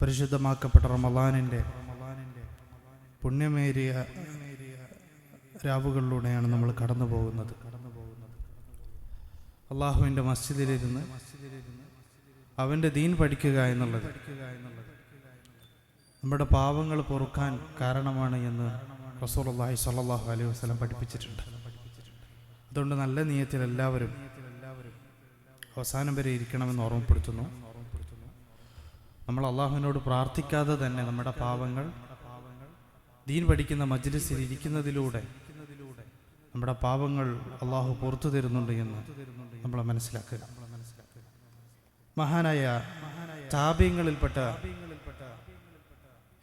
പരിശുദ്ധമാക്കപ്പെട്ട റമളാനിൻ്റെ പുണ്യമേറിയ രാവുകളിലൂടെയാണ് നമ്മൾ കടന്നു പോകുന്നത്. അള്ളാഹുവിൻ്റെ മസ്ജിദിലിരുന്ന് അവൻ്റെ ദീൻ പഠിക്കുക എന്നുള്ളത് നമ്മുടെ പാവങ്ങൾ പൊറുക്കാൻ കാരണമാണ് എന്ന് റസൂലുള്ളാഹി സ്വല്ലല്ലാഹു അലൈഹി വസല്ലം പഠിപ്പിച്ചിട്ടുണ്ട്. അതുകൊണ്ട് നല്ല നിയത്തിൽ എല്ലാവരും അവസാനം വരെ ഇരിക്കണമെന്ന് ഓർമ്മപ്പെടുത്തുന്നു. നമ്മൾ അള്ളാഹുവിനോട് പ്രാർത്ഥിക്കാതെ തന്നെ നമ്മുടെ പാവങ്ങൾ ദീൻ പഠിക്കുന്ന മജ്ലിസിൽ ഇരിക്കുന്നതിലൂടെ നമ്മുടെ പാവങ്ങൾ അള്ളാഹു പുറത്തു തരുന്നുണ്ട് എന്ന് നമ്മൾ മനസ്സിലാക്കുക. മഹാനായ താബീങ്ങളിൽപ്പെട്ട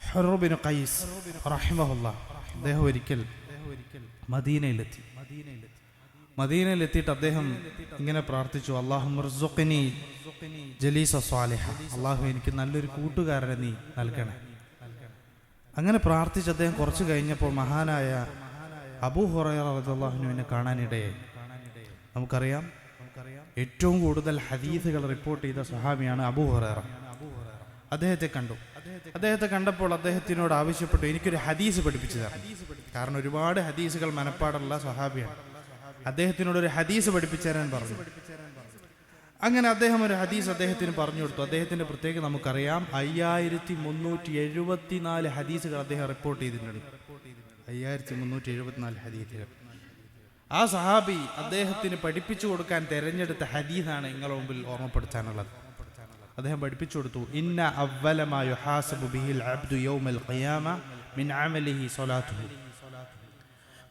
ഹുറു ബിൻ ഖൈസ് റഹിമഹുല്ലാഹ് അദ്ദേഹം ഒരിക്കൽ മദീനയിലെത്തിയിട്ട് അദ്ദേഹം ഇങ്ങനെ പ്രാർത്ഥിച്ചു, അല്ലാഹുമ്മ ർസുഖ്നി ജലീസ സ്വാലിഹ, അള്ളാഹു എനിക്ക് നല്ലൊരു കൂട്ടുകാരനെ നീ നൽകണേ. അങ്ങനെ പ്രാർത്ഥിച്ച് അദ്ദേഹം കുറച്ച് കഴിഞ്ഞപ്പോൾ മഹാനായ അബൂ ഹുറൈറ റളിയല്ലാഹു അൻഹുവിനെ കാണാനിടയായി. നമുക്കറിയാം ഏറ്റവും കൂടുതൽ ഹദീസുകൾ റിപ്പോർട്ട് ചെയ്ത സ്വഹാബിയാണ് അബൂ ഹുറൈറ. അദ്ദേഹത്തെ കണ്ടപ്പോൾ അദ്ദേഹത്തിനോട് ആവശ്യപ്പെട്ടു, എനിക്കൊരു ഹദീസ് പഠിപ്പിച്ചു തരാം. കാരണം ഒരുപാട് ഹദീസുകൾ മനപ്പാടുള്ള സ്വഹാബിയാണ്. അദ്ദേഹത്തിനോട് ഒരു ഹദീസ് പഠിപ്പിച്ചു തരാൻ പറഞ്ഞു. അങ്ങനെ അദ്ദേഹം ഒരു ഹദീസ് അദ്ദേഹത്തിന് പറഞ്ഞു കൊടുത്തു. അദ്ദേഹത്തിന്റെ പ്രത്യേകം നമുക്കറിയാം 5374 ഹദീസുകൾ അദ്ദേഹം റിപ്പോർട്ട് ചെയ്തിട്ടുണ്ട്. 5374 ഹദീസുകൾ. ആ സഹാബി അദ്ദേഹത്തിന് പഠിപ്പിച്ചു കൊടുക്കാൻ തെരഞ്ഞെടുത്ത ഹദീസാണ് നിങ്ങളുടെ മുമ്പിൽ ഓർമ്മപ്പെടുത്താനുള്ളത്. അദ്ദേഹം പഠിപ്പിച്ചു കൊടുത്തു, ഇന്ന അവ്വല മാ യുഹാസബു ബിഹിൽ അബ്ദു യൗമൽ ഖിയാമ മിൻ അമലിഹി സ്വലാത്തുഹു.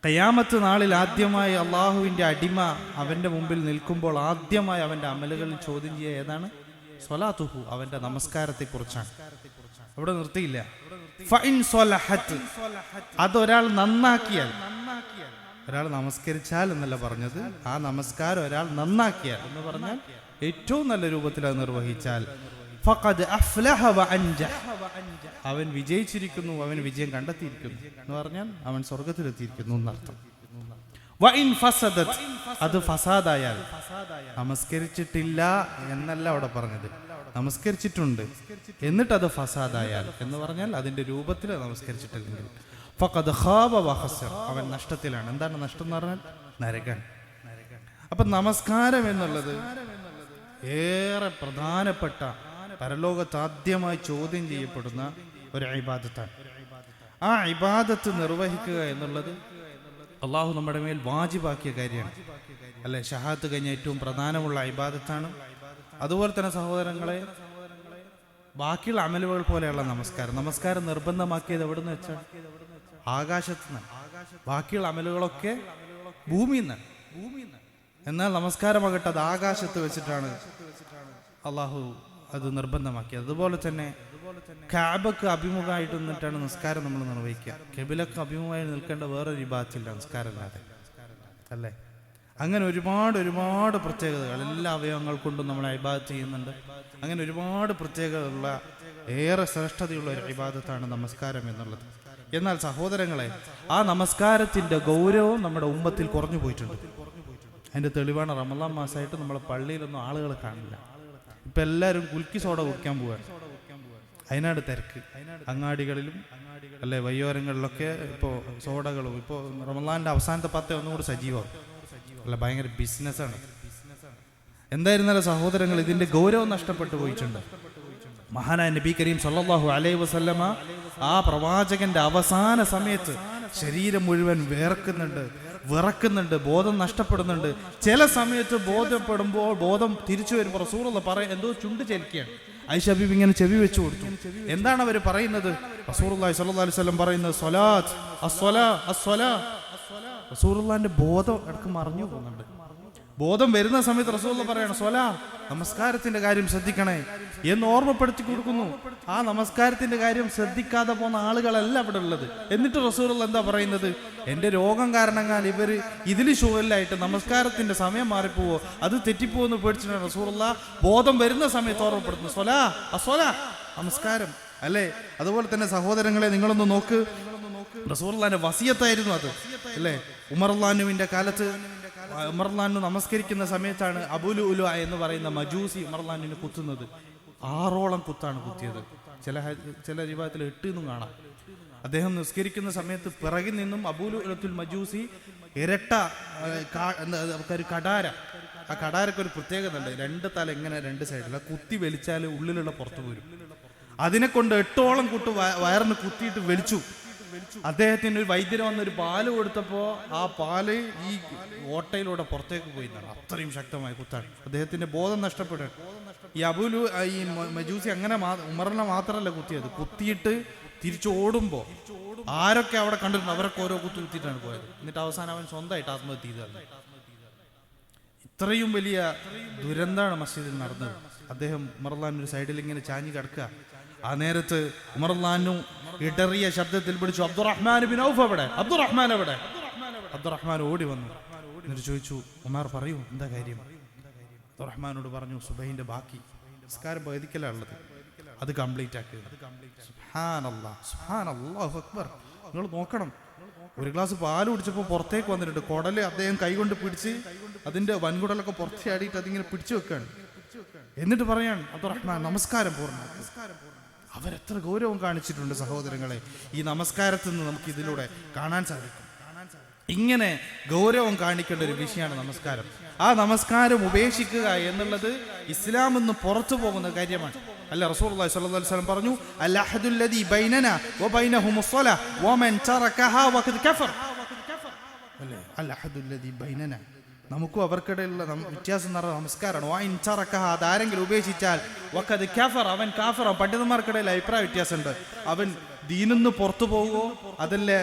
ഖിയാമത്ത് നാളിൽ ആദ്യമായി അള്ളാഹുവിൻ്റെ അടിമ അവൻ്റെ മുമ്പിൽ നിൽക്കുമ്പോൾ ആദ്യമായി അവൻ്റെ അമലുകളിൽ ചോദ്യം ചെയ്യുക ഏതാണ്? സ്വലാത്തുഹു, അവൻ്റെ നമസ്കാരത്തെക്കുറിച്ചാണ്. അവിടെ നിർത്തിയില്ല. ഫഇൻ സ്വലഹത്, അതൊരാൾ നന്നാക്കിയാൽ, ഒരാൾ നമസ്കരിച്ചാൽ എന്നല്ല പറഞ്ഞത്, ആ നമസ്കാരം ഒരാൾ നന്നാക്കിയാൽ എന്ന് പറഞ്ഞാൽ ഏറ്റവും നല്ല രൂപത്തിൽ അത് നിർവഹിച്ചാൽ ഫഖദ് അഫ്ലഹ വ അൻജഹ, അവൻ വിജയിച്ചിരിക്കുന്നു, അവൻ വിജയം കണ്ടെത്തിയിരിക്കുന്നു എന്ന് പറഞ്ഞാൽ അവൻ സ്വർഗത്തിലെത്തിയിരിക്കുന്നു എന്നർത്ഥം. വഇൻ ഫസദത്, അത് ഫസാദായാൽ, നമസ്കരിച്ചിട്ടില്ല എന്നല്ല അവിടെ പറഞ്ഞത്, നമസ്കരിച്ചിട്ടുണ്ട് എന്നിട്ട് അത് ഫസാദായാൽ എന്ന് പറഞ്ഞാൽ അതിന്റെ രൂപത്തിൽ നമസ്കരിച്ചിട്ടില്ലെങ്കിൽ ഫഖദ് ഖാബ വ ഖസർ, അവൻ നഷ്ടത്തിലാണ്. എന്താണ് നഷ്ടം എന്ന് പറഞ്ഞാൽ? നരകൻ. അപ്പൊ നമസ്കാരം എന്നുള്ളത് ഏറെ പ്രധാനപ്പെട്ട, പരലോകത്ത് ആദ്യമായി ചോദ്യം ചെയ്യപ്പെടുന്ന ഒരു ഇബാദത്താണ്. ആ ഇബാദത്ത് നിർവഹിക്കുക എന്നുള്ളത് അള്ളാഹു നമ്മുടെ മേൽ വാജിബാക്കിയ കാര്യമാണ്, അല്ലെ? ഷഹാദത്ത് കഴിഞ്ഞ ഏറ്റവും പ്രധാനമുള്ള ഇബാദത്താണ്. അതുപോലെ തന്നെ സഹോദരങ്ങളെ, ബാക്കിയുള്ള അമലുകൾ പോലെയുള്ള നമസ്കാരം നിർബന്ധമാക്കിയത് എവിടെന്ന് വെച്ചാൽ ആകാശത്ത് നിന്ന്. ബാക്കിയുള്ള അമലുകളൊക്കെ ഭൂമിയിൽ നിന്ന്. എന്നാൽ നമസ്കാരമാകട്ടെ അത് ആകാശത്ത് വെച്ചിട്ടാണ് അള്ളാഹു അത് നിർബന്ധമാക്കിയത്. അതുപോലെ തന്നെ കഅബക്ക് അഭിമുഖമായിട്ട് നിന്നിട്ടാണ് നിസ്കാരം നമ്മൾ നിർവഹിക്കുക. ഖിബിലക്ക് അഭിമുഖമായി നിൽക്കേണ്ട വേറൊരു ഇബാദത്തില്ല നിസ്കാരമല്ലാതെ, അല്ലേ? അങ്ങനെ ഒരുപാട് പ്രത്യേകതകൾ എല്ലാ അവയവങ്ങൾ കൊണ്ടും നമ്മൾ ഇബാദത്ത് ചെയ്യുന്നുണ്ട്. അങ്ങനെ ഒരുപാട് പ്രത്യേകതയുള്ള ഏറെ ശ്രേഷ്ഠതയുള്ള ഒരു ഇബാദത്താണ് നമസ്കാരം എന്നുള്ളത്. എന്നാൽ സഹോദരങ്ങളെ, ആ നമസ്കാരത്തിന്റെ ഗൗരവം നമ്മുടെ ഉമ്മത്തിൽ കുറഞ്ഞു പോയിട്ടുണ്ട്. അതിന്റെ തെളിവാണ് റമളാൻ മാസമായിട്ട് നമ്മളെ പള്ളിയിലൊന്നും ആളുകൾ കാണില്ല. ഇപ്പൊ എല്ലാവരും കുൽക്കി സോഡ കുടിക്കാൻ പോവാണ്. അതിനാട് തിരക്ക്. അങ്ങാടികളിലും അല്ലെ വയ്യോരങ്ങളിലൊക്കെ ഇപ്പോൾ സോഡകളും, ഇപ്പോൾ റമളാന്റെ അവസാനത്തെ 10 ഒന്നുകൂടി സജീവമാകും, അല്ല? ഭയങ്കര ബിസിനസ്സാണ്. എന്തായിരുന്നാലും സഹോദരങ്ങൾ, ഇതിന്റെ ഗൗരവം നഷ്ടപ്പെട്ടു പോയിട്ടുണ്ട്. മഹാനായ നബി കരീം സല്ലല്ലാഹു അലൈഹി വസല്ലമ ആ പ്രവാചകന്റെ അവസാന സമയത്ത് ശരീരം മുഴുവൻ വിറക്കുന്നുണ്ട്, ബോധം നഷ്ടപ്പെടുന്നുണ്ട്. ചില സമയത്ത് ബോധപ്പെടുമ്പോൾ, ബോധം തിരിച്ചു വരുമ്പോൾ റസൂലുള്ളാഹി എന്തോ ചുണ്ട് ചലിക്കുകയാണ്. ആയിഷ ബീബി ഇങ്ങനെ ചെവി വെച്ചു കൊടുത്തു. എന്താണ് അവർ പറയുന്നത്? റസൂലുള്ളാഹി സ്വല്ലല്ലാഹു അലൈഹി വസല്ലം പറയുന്നത് സ്വലാത്ത് അസ്സലാ. റസൂലുള്ളാഹിന്റെ ബോധം ഇടക്ക് മറിഞ്ഞു പോകുന്നുണ്ട്. ബോധം വരുന്ന സമയത്ത് റസൂലുള്ളാഹി പറയണം, സ്വലാ, നമസ്കാരത്തിന്റെ കാര്യം ശ്രദ്ധിക്കണേ എന്ന് ഓർമ്മപ്പെടുത്തി കൊടുക്കുന്നു. ആ നമസ്കാരത്തിന്റെ കാര്യം ശ്രദ്ധിക്കാതെ പോകുന്ന ആളുകളല്ല അവിടെ ഉള്ളത്. എന്നിട്ട് റസൂലുള്ളാഹി എന്താ പറയുന്നത്? എന്റെ രോഗം കാരണങ്ങൾ ഇവര് ഇതിൽ ഷുഗറിലായിട്ട് നമസ്കാരത്തിന്റെ സമയം മാറിപ്പോവോ, അത് തെറ്റിപ്പോവെന്ന് പേടിച്ചിട്ടാണ് റസൂലുള്ളാഹി ബോധം വരുന്ന സമയത്ത് ഓർമ്മപ്പെടുത്തുന്നു, സ്വലാ അസ്വലാ, നമസ്കാരം, അല്ലേ? അതുപോലെ തന്നെ സഹോദരങ്ങളെ, നിങ്ങളൊന്ന് നോക്ക്, റസൂലുള്ളാഹിന്റെ വസിയത്തായിരുന്നു അത്, അല്ലേ? ഉമർ റളിയല്ലാഹുവിന്റെ കാലത്ത് ഉമർ റളിയല്ലാഹു നമസ്കരിക്കുന്ന സമയത്താണ് അബൂ ലുഅ്ലുഅ എന്ന് പറയുന്ന മജൂസി ഉമർ റളിയല്ലാഹുവിനെ കുത്തുന്നത്. 6ഓളം കുത്താണ് കുത്തിയത്. ചില റിവായത്തിൽ 8 എന്നും കാണാം. അദ്ദേഹം നിസ്കരിക്കുന്ന സമയത്ത് പിറകിൽ നിന്നും അബൂ ലുഅ്ലുഅത്തുൽ മജൂസി ഇരട്ട ഒരു കടാര, ആ കടാരക്ക് ഒരു പ്രത്യേകത ഉണ്ട്. 2 തല ഇങ്ങനെ 2 സൈഡിൽ കുത്തി വലിച്ചാൽ ഉള്ളിലുള്ള പുറത്തു പോരും. അതിനെ കൊണ്ട് 8ഓളം കുട്ട് വയറിന് കുത്തിയിട്ട് വലിച്ചു. അദ്ദേഹത്തിന് ഒരു വൈദ്യര് വന്നൊരു പാല് കൊടുത്തപ്പോൾ ആ പാല് ഈ ഓട്ടയിലൂടെ പുറത്തേക്ക് പോയി എന്നാണ്. അത്രയും ശക്തമായ കുത്താണ്. അദ്ദേഹത്തിന്റെ ബോധം നഷ്ടപ്പെടുക. ഈ മജൂസി അങ്ങനെ ഉമറിനെ മാത്രമല്ല കുത്തിയത്, കുത്തിയിട്ട് തിരിച്ചോടുമ്പോ ആരൊക്കെ അവിടെ കണ്ടിട്ടുണ്ട് അവരൊക്കെ ഓരോ കുത്തിയിട്ടാണ് പോയത്. എന്നിട്ട് അവസാനം അവൻ സ്വന്തമായിട്ട് ആത്മഹത്യ ചെയ്തത്. ഇത്രയും വലിയ ദുരന്താണ് മസ്ജിദിൽ നടന്നത്. അദ്ദേഹം ഉമറുല്ലാൻ ഒരു സൈഡിൽ ഇങ്ങനെ ചാഞ്ഞു കിടക്കുക. ആ നേരത്ത് ഉമറുല്ലാനു ഇടറിയ ശബ്ദത്തിൽ വിളിച്ചു, അബ്ദുറഹ്മാൻ ബിൻ ഔഫ് എവിടെ? അബ്ദുറഹ്മാൻ എവിടെ? അബ്ദുറഹ്മാൻ ഓടി വന്നു. എന്നിട്ട് ചോദിച്ചു, ഉമർ പറയൂ എന്താ കാര്യം? അബ്ദുറഹ്മാനോട് പറഞ്ഞു, സുബഹിന്റെ ബാക്കി നിസ്കാരം പകുതിക്കലുള്ളത്, അത് കംപ്ലീറ്റ് ആക്കി. സുബ്ഹാനല്ലാഹ്, സുബ്ഹാനല്ലാഹു അക്ബർ. നിങ്ങൾ നോക്കണം, ഒരു ഗ്ലാസ് പാല് കുടിച്ചപ്പോൾ പുറത്തേക്ക് വന്നിട്ടുണ്ട്. കുടല് അദ്ദേഹം കൈകൊണ്ട് പിടിച്ച് അതിന്റെ വൻകുടലൊക്കെ പുറത്തേ ആടിയിട്ട് അതിങ്ങനെ പിടിച്ചു വെക്കാണ്. എന്നിട്ട് പറയാണ്, അബ്ദുറഹ്മാൻ നമസ്കാരം പൂർണ്ണമാക്കി. അവരെത്ര ഗൗരവം കാണിച്ചിട്ടുണ്ട് സഹോദരങ്ങളെ. ഈ നമസ്കാരത്തിൽ നിന്ന് നമുക്ക് ഇതിലൂടെ കാണാൻ സാധിക്കും. ഇങ്ങനെ ഗൗരവം കാണിക്കേണ്ട ഒരു വിഷയമാണ് നമസ്കാരം. ആ നമസ്കാരം ഉപേക്ഷിക്കുക എന്നുള്ളത് ഇസ്ലാമിൽ നിന്ന് പുറത്തു പോകുന്ന കാര്യമാണ്. അല്ല, റസൂലുള്ളാഹി സ്വല്ലല്ലാഹു അലൈഹി വസല്ലം പറഞ്ഞു, അൽ അഹദുൽ ലദീ ബൈനനാ വബൈനഹുമുസ് സ്വലാ വമൻ തറകഹാ വഖദ് കഫർ. അല്ലേ, അൽ അഹദുൽ ലദീ ബൈനനാ, നമുക്കും അവർക്കിടയിലുള്ള വ്യത്യാസം എന്ന് പറഞ്ഞാൽ നമസ്കാരമാണ്. വാ ഇൻ തറകഹ, അതാരെങ്കിലും ഉപേക്ഷിച്ചാൽ വഖദ് കഫർ, അവൻ കാഫിർ. പണ്ഡിതന്മാർക്കിടയിൽ അഭിപ്രായ വ്യത്യാസമുണ്ട്. അവൻ ദീനിന്ന് പുറത്തു പോകുമോ അതല്ലേ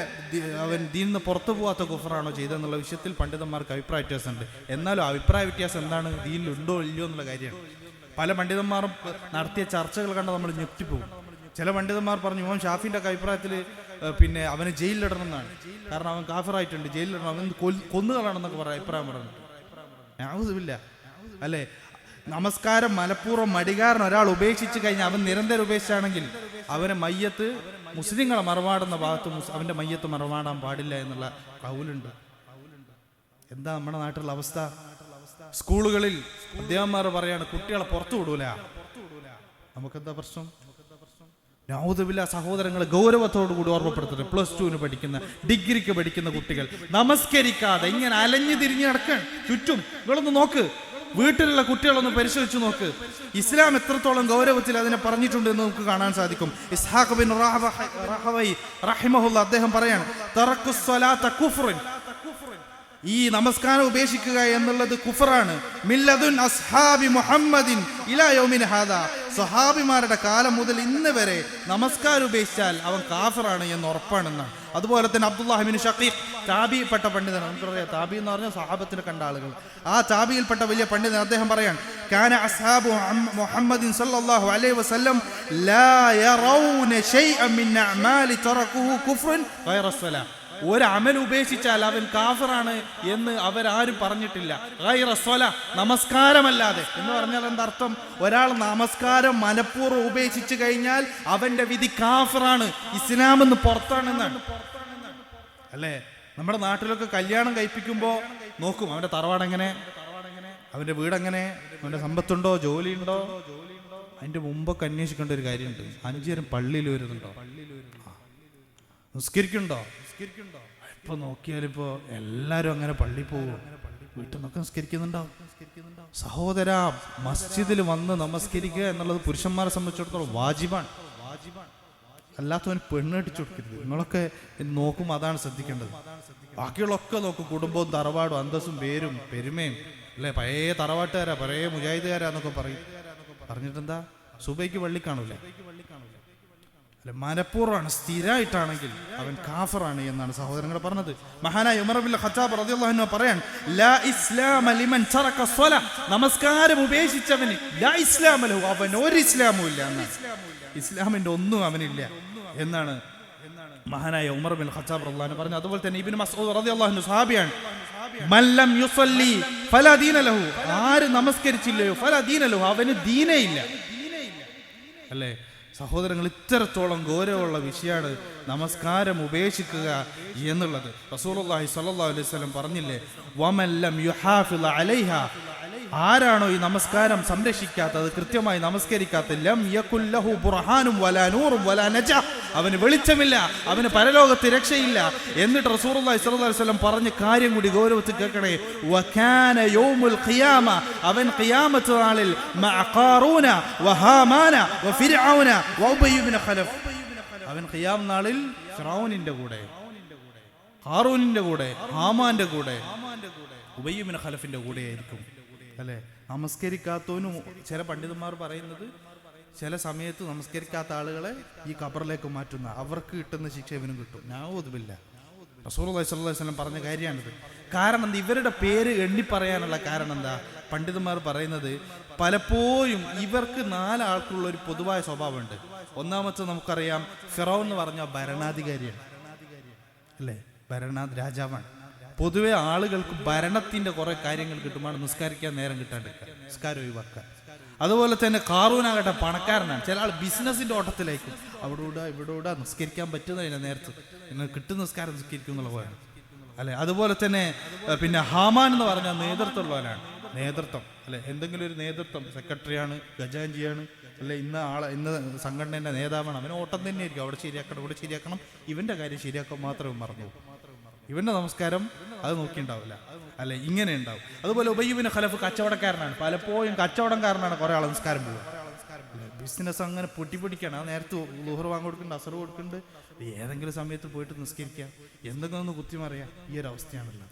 അവൻ ദീനിന്ന് പുറത്തു പോകാത്ത കുഫറാണോ ചെയ്തെന്നുള്ള വിഷയത്തിൽ പണ്ഡിതന്മാർക്ക് അഭിപ്രായ വ്യത്യാസമുണ്ട്. എന്നാലും അഭിപ്രായ വ്യത്യാസം എന്താണ്, ദീനിലുണ്ടോ ഇല്ലയോ എന്നുള്ള കാര്യമാണ്. പല പണ്ഡിതന്മാരും നടത്തിയ ചർച്ചകൾ കണ്ട് നമ്മൾ ഞെട്ടിപ്പോകും. ചില പണ്ഡിതന്മാർ പറഞ്ഞു, ഇമാം ഷാഫിന്റെ അഭിപ്രായത്തിൽ പിന്നെ അവന് ജയിലിലിടണം എന്നാണ്. കാരണം അവൻ കാഫിറായിട്ടുണ്ട്, ജയിലിലിടണം, അവൻ കൊന്നുകളാണെന്നൊക്കെ പറയാം അഭിപ്രായം പറഞ്ഞു. ഔദുബില്ലാ. അല്ലേ, നമസ്കാരം മനഃപൂർവ്വം മടികാരൻ ഒരാൾ ഉപേക്ഷിച്ച് കഴിഞ്ഞാൽ, അവൻ നിരന്തരം ഉപേക്ഷിച്ചാണെങ്കിൽ അവനെ മയ്യത്ത് മുസ്ലിങ്ങളെ മറവാടുന്ന ഭാഗത്ത് അവന്റെ മയ്യത്ത് മറവാടാൻ പാടില്ല എന്നുള്ള കൗലുണ്ട്. എന്താ നമ്മുടെ നാട്ടിലുള്ള അവസ്ഥ? സ്കൂളുകളിൽ അധ്യാപകന്മാർ പറയാണ് കുട്ടികളെ പുറത്തു വിടൂല. നമുക്കെന്താ പ്രശ്നം? നൗദുബില്ലാ. സഹോദരങ്ങളെ ഗൗരവത്തോടു കൂടി ഓർമ്മപ്പെടുത്തട്ടെ, +2 പഠിക്കുന്ന, ഡിഗ്രിക്ക് പഠിക്കുന്ന കുട്ടികൾ നമസ്കരിക്കാതെ ഇങ്ങനെ അലഞ്ഞു തിരിഞ്ഞ് നടക്കാൻ ചുറ്റും. നിങ്ങളൊന്ന് നോക്ക്, വീട്ടിലുള്ള കുട്ടികളൊന്ന് പരിശോധിച്ചു നോക്ക്. ഇസ്ലാം എത്രത്തോളം ഗൗരവത്തിൽ അതിനെ പറഞ്ഞിട്ടുണ്ട് എന്ന് നമുക്ക് കാണാൻ സാധിക്കും. ഇസ്ഹാഖ് ബിൻ റഹവൈ റഹിമഹുല്ലാ അദ്ദേഹം പറയാണ്, തറക്കുസ് സ്വലാത്ത കുഫ്റുൻ, ഈ നമസ്കാരം ഉപേക്ഷിക്കുക എന്നുള്ളത് കുഫറാണ്. മില്ലദുൻ അസ്ഹാബി മുഹമ്മദിൻ ഇലാ യൗമിൻ ഹാദാ, സ്വഹാബിമാരുടെ കാലം മുതൽ ഇന്ന് വരെ നമസ്കാരം ഉപേക്ഷിച്ചാൽ അവൻ കാഫിറാണ് എന്ന് ഉറപ്പാണെന്നാണ്. അതുപോലെ തന്നെ അബ്ദുല്ലാഹി ബിൻ ഷഖീഖ്, താബിയിൽപ്പെട്ട പണ്ഡിതനാണ്. നമുക്കറിയാം, താബി എന്ന് പറഞ്ഞാൽ സ്വഹാബത്തിനെ കണ്ട ആളുകൾ. ആ താബിയിൽപ്പെട്ട വലിയ പണ്ഡിതൻ അദ്ദേഹം പറയാൻ, കാന അസ്ഹാബു മുഹമ്മദിൻ സല്ലല്ലാഹു അലൈഹി വസല്ലം ലാ യറൗന ശൈഅൻ മിൻ അഅമാലി തറകുഹു കുഫ്റുൻ ഗൈറ സ്വലാ, ഒരു അമൽ ഉപേക്ഷിച്ചാൽ അവൻ കാഫിറാണ് എന്ന് അവരാരും പറഞ്ഞിട്ടില്ല. ഗൈറ സ്വലാ, നമസ്കാരമല്ലാതെ. എന്ന് പറഞ്ഞാൽ എന്താർത്ഥം? ഒരാൾ നമസ്കാരം മനഃപൂർവ്വം ഉപേക്ഷിച്ചു കഴിഞ്ഞാൽ അവന്റെ വിധി കാഫിറാണ്, ഇസ്ലാമെന്ന് പുറത്താണെന്നാണ്. അല്ലേ, നമ്മുടെ നാട്ടിലൊക്കെ കല്യാണം കഴിപ്പിക്കുമ്പോ നോക്കും അവന്റെ തറവാടെങ്ങനെ, അവന്റെ വീടെങ്ങനെ, അവന്റെ സമ്പത്തുണ്ടോ, ജോലിയുണ്ടോ. അതിന്റെ മുമ്പൊക്കെ അന്വേഷിക്കേണ്ട ഒരു കാര്യമുണ്ട്, 5 നേരം പള്ളിയിൽ വരുന്നുണ്ടോ, നിസ്കരിക്കുന്നുണ്ടോ. ഇപ്പൊ നോക്കിയാലിപ്പോ എല്ലാരും അങ്ങനെ പള്ളി പോകും, വീട്ടിൽ നിന്നൊക്കെ നിസ്കരിക്കുന്നുണ്ടോ. സഹോദര, മസ്ജിദിൽ വന്ന് നമസ്കരിക്കുക എന്നുള്ളത് പുരുഷന്മാരെ സംബന്ധിച്ചിടത്തോളം വാജിബാണ്. അല്ലാത്തവൻ പെണ്ണ് കെട്ടിച്ചു കൊടുക്കരുത്. നിങ്ങളൊക്കെ നോക്കും, അതാണ് ശ്രദ്ധിക്കേണ്ടത്. ബാക്കിയുള്ളൊക്കെ നോക്കും, കുടുംബവും തറവാടും അന്തസ്സും പേരും പെരുമയും. അല്ലെ, പഴയ തറവാട്ടുകാരാ, പഴയ മുജാഹിദുകാരാന്നൊക്കെ പറഞ്ഞിട്ടെന്താ, സുബൈക്ക് പള്ളി കാണൂല. മനഃപൂർവ്വമാണ്, സ്ഥിരമായിട്ടാണെങ്കിൽ അവൻ കാഫിറാണ് എന്നാണ് സഹോദരങ്ങൾ പറഞ്ഞത്. മഹാനായ ഉമർ ഇബ്നുൽ ഖത്താബ് റളിയല്ലാഹു അൻഹു പറയാൻ, ലാ ഇസ്ലാമ ലിമൻ തറക സ്വലാ, നമസ്കാരം ഉപേക്ഷിച്ചവന് ലാ ഇസ്ലാമ ലഹു, അവൻ ഒരു ഇസ്ലാമും ഇല്ല എന്നാണ്. ഇസ്ലാമിന്റെ ഒന്നും അവനില്ല എന്നാണ് മഹാനായ ഉമർ ഇബ്നുൽ ഖത്താബ് റളിയല്ലാഹു അൻഹു പറഞ്ഞു. അതുപോലെ തന്നെ ഇബ്നു മസ്ഊദ് റളിയല്ലാഹു അൻഹു സഹാബിയാണ്, മൻ ലം യുസല്ലി ഫലാ ദീന ലഹു, ആര് നമസ്കരിച്ചില്ലയോ ഫലാ ദീന ലഹു, അവന് ദീനേ ഇല്ല. അല്ലേ സഹോദരങ്ങൾ, ഇത്രത്തോളം ഗൗരവമുള്ള വിഷയമാണ് നമസ്കാരം ഉപേക്ഷിക്കുക എന്നുള്ളത്. റസൂലുള്ളാഹി സ്വല്ലല്ലാഹു അലൈഹി വസല്ലം പറഞ്ഞില്ലേ, വമൻ ലം യുഹാഫിള അലൈഹാ ആരാണോ ഈ നമസ്കാരം സംരക്ഷിക്കാത്തത്, കൃത്യമായി നമസ്കരിക്കാത്ത, ലം യകുൽ ലഹു ബുർഹാനും വലാ നൂറും വലാ നജാഹ്, അവന് വെളിച്ചമില്ല, അവന് പരലോകത്ത് രക്ഷയില്ല. എന്നിട്ട് റസൂലുള്ളാഹി സ്വല്ലല്ലാഹു അലൈഹി വസല്ലം പറഞ്ഞ കാര്യം കൂടി ഗൗരവത്തിൽ കേൾക്കണേ. വകാന യൗമുൽ ഖിയാമ, അവൻ ഖിയാമത്ത് നാളിൽ മഅ ഖാറൂന വഹാമാന വഫിർഔന വഉബയ്യ ഇബ്നു ഖലഫ്, അവൻ ഖിയാം നാളിൽ ഫിർഔനിന്റെ കൂടെ, ഹാറൂനിന്റെ കൂടെ, ഹാമാന്റെ കൂടെ, ഉബയ്യ ഇബ്നു ഖലഫിന്റെ കൂടെ ആയിരിക്കും. അല്ലേ? നമസ്കരിക്കാത്തവനും ചില പണ്ഡിതന്മാർ പറയുന്നത് ചില സമയത്ത് നമസ്കരിക്കാത്ത ആളുകളെ ഈ ഖബറിലേക്ക് മാറ്റുന്ന, അവർക്ക് കിട്ടുന്ന ശിക്ഷ ഇവനും കിട്ടും. നഊദുബില്ല. റസൂലുള്ളാഹി സ്വല്ലല്ലാഹു അലൈഹി വസല്ലം പറഞ്ഞ കാര്യമാണിത്. കാരണം എന്താ? ഇവരുടെ പേര് എണ്ണി പറയാനുള്ള കാരണം എന്താ? പണ്ഡിതന്മാർ പറയുന്നത് പലപ്പോഴും ഇവർക്ക് 4 ആൾക്കുള്ള ഒരു പൊതുവായ സ്വഭാവമുണ്ട്. ഒന്നാമത്തെ നമുക്കറിയാം, ഫിറൗൻ എന്ന് പറഞ്ഞ ഭരണാധികാരിയാണ്, അല്ലേ? രാജാവാണ്. പൊതുവെ ആളുകൾക്ക് ഭരണത്തിന്റെ കുറെ കാര്യങ്ങൾ കിട്ടുമ്പോൾ നിസ്കരിക്കാൻ നേരം കിട്ടാണ്ടിരിക്കുക, നിസ്കാരം ഒഴിവാക്കുക. അതുപോലെ തന്നെ ഖാറൂനാകട്ടെ പണക്കാരനാണ്. ചില ആൾ ബിസിനസിന്റെ ഓട്ടത്തിലേക്കും ഇവിടെ നിസ്കരിക്കാൻ പറ്റുന്നതിന് നേരത്ത് കിട്ടുന്ന നിസ്കാരം നിസ്കരിക്കും എന്നുള്ള പോലെയാണ്, അല്ലെ? അതുപോലെ തന്നെ പിന്നെ ഹാമാൻ എന്ന് പറഞ്ഞാൽ നേതൃത്വമുള്ളവനാണ്. നേതൃത്വം, അല്ലെ? എന്തെങ്കിലും ഒരു നേതൃത്വം, സെക്രട്ടറിയാണ്, ഖജാൻജിയാണ്, അല്ലെ? ഇന്ന സംഘടനയുടെ നേതാവാണ്. അവന് ഓട്ടം തന്നെ ആയിരിക്കും. അവിടെ ശരിയാക്കണം, ഇവിടെ ശരിയാക്കണം. ഇവന്റെ കാര്യം ശരിയാക്കാൻ മാത്രമേ മറന്നു. ഇവന്റെ നമസ്കാരം അത് നോക്കിയിട്ടുണ്ടാവില്ല, അല്ലെ? ഇങ്ങനെ ഉണ്ടാവും. അതുപോലെ ഉബയ്യ ഇബ്നു ഖലഫ് കച്ചവടക്കാരനാണ്. പലപ്പോഴും കച്ചവടക്കാരനാണ് കുറെ ആൾ നിസ്കാരം പോകുക. ബിസിനസ് അങ്ങനെ പൊട്ടിപ്പൊടിക്കാണ്. ആ നേരത്ത് ളുഹർ വാങ്ങി കൊടുക്കുന്നുണ്ട്, അസർ കൊടുക്കുന്നുണ്ട്. ഏതെങ്കിലും സമയത്ത് പോയിട്ട് നിസ്കരിക്കുക, എന്തെങ്കിലും ഒന്ന് കുത്തിമറിയാം. ഈ ഒരു അവസ്ഥയാണുള്ളത്.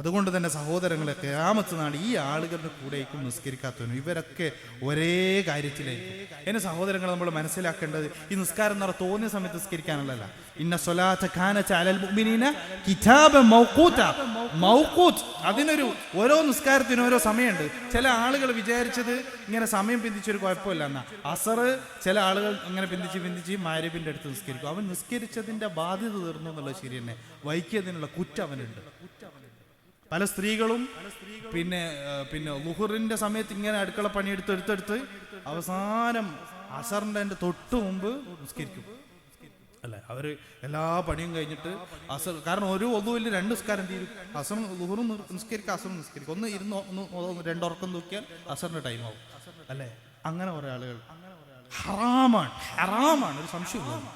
അതുകൊണ്ട് തന്നെ സഹോദരങ്ങളെ, ഖിയാമത്ത് നാൾ ഈ ആളുകളുടെ കൂടെയും നിസ്കരിക്കാത്തവനും ഇവരൊക്കെ ഒരേ കാര്യത്തിലായിരിക്കും. എന്നെ സഹോദരങ്ങളെ, നമ്മൾ മനസ്സിലാക്കേണ്ടത് ഈ നിസ്കാരം എന്ന് പറഞ്ഞാൽ തോന്നിയ സമയത്ത് നിസ്കരിക്കാനുള്ളതല്ല. ഇന്ന സ്വലാത്ത കാനത അലൽ മുഅ്മിനീന കിതാബൻ മൗഖൂത, മൗഖൂത്ത്, അതിനൊരു ഓരോ നിസ്കാരത്തിനും ഓരോ സമയമുണ്ട്. ചില ആളുകൾ വിചാരിച്ചത് ഇങ്ങനെ സമയം പിന്തിച്ചൊരു കുഴപ്പമില്ല എന്നാ. അസർ ചില ആളുകൾ അങ്ങനെ പിന്തിച്ച് മഗ്‌രിബിന്റെ അടുത്ത് നിസ്കരിക്കും. അവൻ നിസ്കരിച്ചതിന്റെ ബാധ്യത തീർന്നു എന്നുള്ളത് ശരി തന്നെ, വൈക്കിയതിനുള്ള കുറ്റം അവനുണ്ട്. പല സ്ത്രീകളും പിന്നെ ളുഹറിന്റെ സമയത്ത് ഇങ്ങനെ അടുക്കള പണിയെടുത്ത് അവസാനം അസറിന്റെ തൊട്ട് മുമ്പ് നിസ്കരിക്കും, അല്ലെ? അവര് എല്ലാ പണിയും കഴിഞ്ഞിട്ട് അസർ, കാരണം ഒരു ഒന്നുമില്ല, 2 നിസ്കാരം തീരും. അസറും ളുഹറും നിസ്കരിക്കുക, അസറും നിസ്കരിക്കും. ഒന്ന് ഇരുന്ന് 2 ഉറക്കം തൂക്കിയാൽ അസറിന്റെ ടൈം ആവും, അല്ലെ? അങ്ങനെ കുറെ ആളുകൾ ഹറാമാണ്, ഒരു സംശയമില്ല,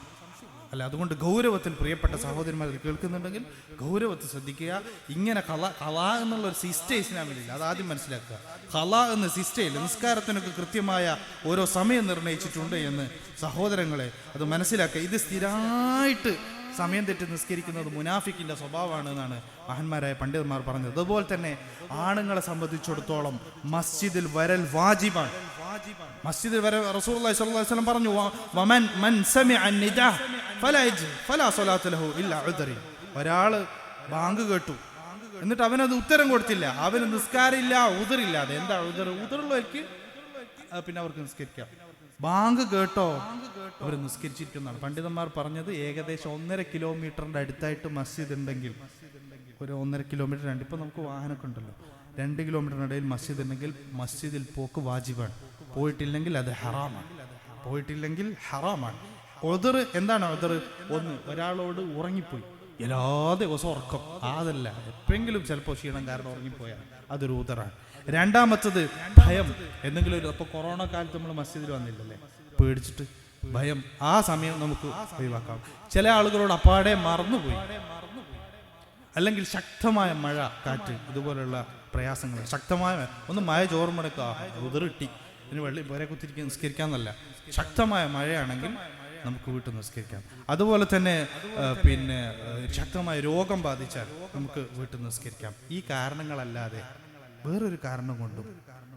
അല്ല? അതുകൊണ്ട് ഗൗരവത്തിൽ പ്രിയപ്പെട്ട സഹോദരന്മാർ കേൾക്കുന്നുണ്ടെങ്കിൽ ഗൗരവത്തിൽ ശ്രദ്ധിക്കുക. ഇങ്ങനെ ഖളാ എന്നുള്ള ഒരു സിസ്റ്റം ഇസ്ലാമിലില്ല, അതാദ്യം മനസ്സിലാക്കുക. ഖളാ എന്ന സിസ്റ്റയിൽ നിസ്കാരത്തിനൊക്കെ കൃത്യമായ ഓരോ സമയം നിർണയിച്ചിട്ടുണ്ട് എന്ന് സഹോദരങ്ങളെ അത് മനസ്സിലാക്കുക. ഇത് സ്ഥിരമായിട്ട് സമയം തെറ്റി നിസ്കരിക്കുന്നത് മുനാഫിക്കിന്റെ സ്വഭാവമാണ് എന്നാണ് മഹാന്മാരായ പണ്ഡിതന്മാർ പറഞ്ഞത്. അതുപോലെ തന്നെ ആണുങ്ങളെ സംബന്ധിച്ചിടത്തോളം മസ്ജിദിൽ വരൽ വാജിബാണ്. മസ്ജിദിൽ വരെ റസൂലുള്ളാഹി സ്വല്ലല്ലാഹു അലൈഹി വസല്ലം പറഞ്ഞു, മൻ സമിഅ നിദാ ഫലാ സ്വലാത്ത ലഹു ഇല്ലാ ഉദ്രി. ഒരാള് ബാങ്ക് കേട്ടു, എന്നിട്ട് അവനത് ഉത്തരം കൊടുത്തില്ല, അവന് നിസ്കാരമില്ല, ഉദറില്ലാതെ. എന്താ ഉദർ? ഉദറുള്ളവർക്ക് പിന്നെ അവർക്ക് നിസ്കരിക്കാം. ബാങ്ക് കേട്ടോ, അവർ നിസ്കരിച്ചിരിക്കുന്നതാണ്. പണ്ഡിതന്മാർ പറഞ്ഞത് ഏകദേശം 1.5 കിലോമീറ്ററിന്റെ അടുത്തായിട്ട് മസ്ജിദ് ഉണ്ടെങ്കിൽ, ഒരു 1.5 കിലോമീറ്റർ, ഇപ്പൊ നമുക്ക് വാഹനമൊക്കെ ഉണ്ടല്ലോ, 2 കിലോമീറ്ററിനിടയിൽ മസ്ജിദ് ഉണ്ടെങ്കിൽ മസ്ജിദിൽ പോക്ക് വാജിബാണ്. പോയിട്ടില്ലെങ്കിൽ അത് ഹറാമാണ്. ഉദർ എന്താണ്? ഉദർ ഒന്ന്, ഒരാളോട് ഉറങ്ങിപ്പോയി, എല്ലാ ദിവസവും ഉറക്കം, അതല്ല, എപ്പോഴെങ്കിലും ചിലപ്പോൾ ക്ഷീണം കാരണം ഉറങ്ങിപ്പോയാൽ അതൊരു ഉദറാണ്. രണ്ടാമത്തത് ഭയം. എന്തെങ്കിലും ഒരു, അപ്പോൾ കൊറോണ കാലത്ത് നമ്മൾ മസ്ജിദിൽ വന്നില്ലല്ലേ, പേടിച്ചിട്ട് ഭയം, ആ സമയം നമുക്ക് ഒഴിവാക്കാം. ചില ആളുകളോട് അപ്പാടെ മറന്നുപോയി, അല്ലെങ്കിൽ ശക്തമായ മഴ, കാറ്റ്, ഇതുപോലുള്ള പ്രയാസങ്ങൾ, ശക്തമായ ഒന്ന് മഴ ചോറുമ്പടക്കുക, ഉതിറിട്ടി, ഇതിന് വെള്ളി പോരെ കുത്തിരിക്കാൻ നിസ്കരിക്കാന്നല്ല, ശക്തമായ മഴയാണെങ്കിൽ നമുക്ക് വീട്ടിൽ നിസ്കരിക്കാം. അതുപോലെ തന്നെ പിന്നെ ശക്തമായ രോഗം ബാധിച്ചാൽ നമുക്ക് വീട്ടിൽ നിസ്കരിക്കാം. ഈ കാരണങ്ങളല്ലാതെ വേറൊരു കാരണം കൊണ്ടും,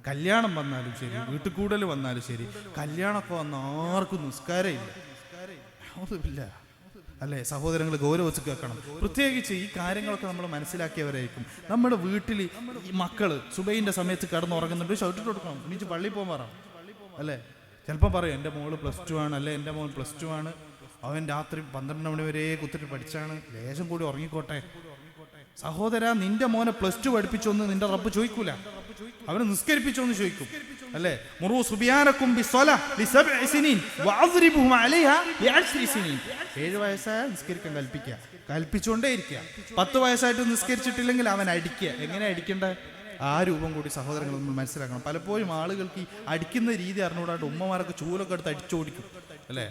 കല്യാണം വന്നാലും ശരി, വീട്ടിൽ കൂടൽ വന്നാലും ശരി, കല്യാണമൊക്കെ വന്ന ആർക്കും നിസ്കാരമില്ല, അല്ലേ? സഹോദരങ്ങൾ ഗൗരവിച്ച് കേൾക്കണം. പ്രത്യേകിച്ച് ഈ കാര്യങ്ങളൊക്കെ നമ്മൾ മനസ്സിലാക്കിയവരായിരിക്കും. നമ്മുടെ വീട്ടിൽ ഈ മക്കള് സുബൈന്റെ സമയത്ത് കിടന്നുറങ്ങുന്നുണ്ട്, ഷൗട്ടിട്ട് കൊടുക്കണം, എണീച്ച് പള്ളിയിൽ പോകാൻ പറ, അല്ലേ? ചിലപ്പോൾ പറയും എൻ്റെ മോള് +2 ആണ്, അല്ലെ എൻ്റെ മോൻ +2 ആണ്, അവൻ രാത്രി 12 മണി വരെ കുത്തിട്ട് പഠിച്ചാണ്, ലേശം കൂടി ഉറങ്ങിക്കോട്ടെ. സഹോദര, നിന്റെ മോനെ +2 പഠിപ്പിച്ചോന്ന് നിന്റെ റബ്ബ് ചോദിക്കൂല, അവനെ നിസ്കരിപ്പിച്ചോന്ന് ചോദിക്കും, അല്ലേ? മുറു സുബിയാനക്കും ബിസ്സലാ ലിസബ്ഇ സിനീൻ വഅദ്രിബുഹും അലൈഹാ ബിഅശ്രി സിനീൻ. 7 വയസ്സായ നിസ്കരിക്കാൻ കൽപ്പിച്ചുകൊണ്ടേ ഇരിക്കുക. 10 വയസ്സായിട്ട് നിസ്കരിച്ചിട്ടില്ലെങ്കിൽ അവൻ അടിക്കുക. എങ്ങനെ അടിക്കണ്ടേ? ആ രൂപം കൂടി സഹോദരങ്ങൾ നമ്മൾ മനസ്സിലാക്കണം. പലപ്പോഴും ആളുകൾക്ക് ഈ അടിക്കുന്ന രീതി അറിഞ്ഞുകൂടാണ്ട് ഉമ്മമാരൊക്കെ ചൂലൊക്കെ എടുത്ത് അടിച്ചോടിക്കും അല്ലേ,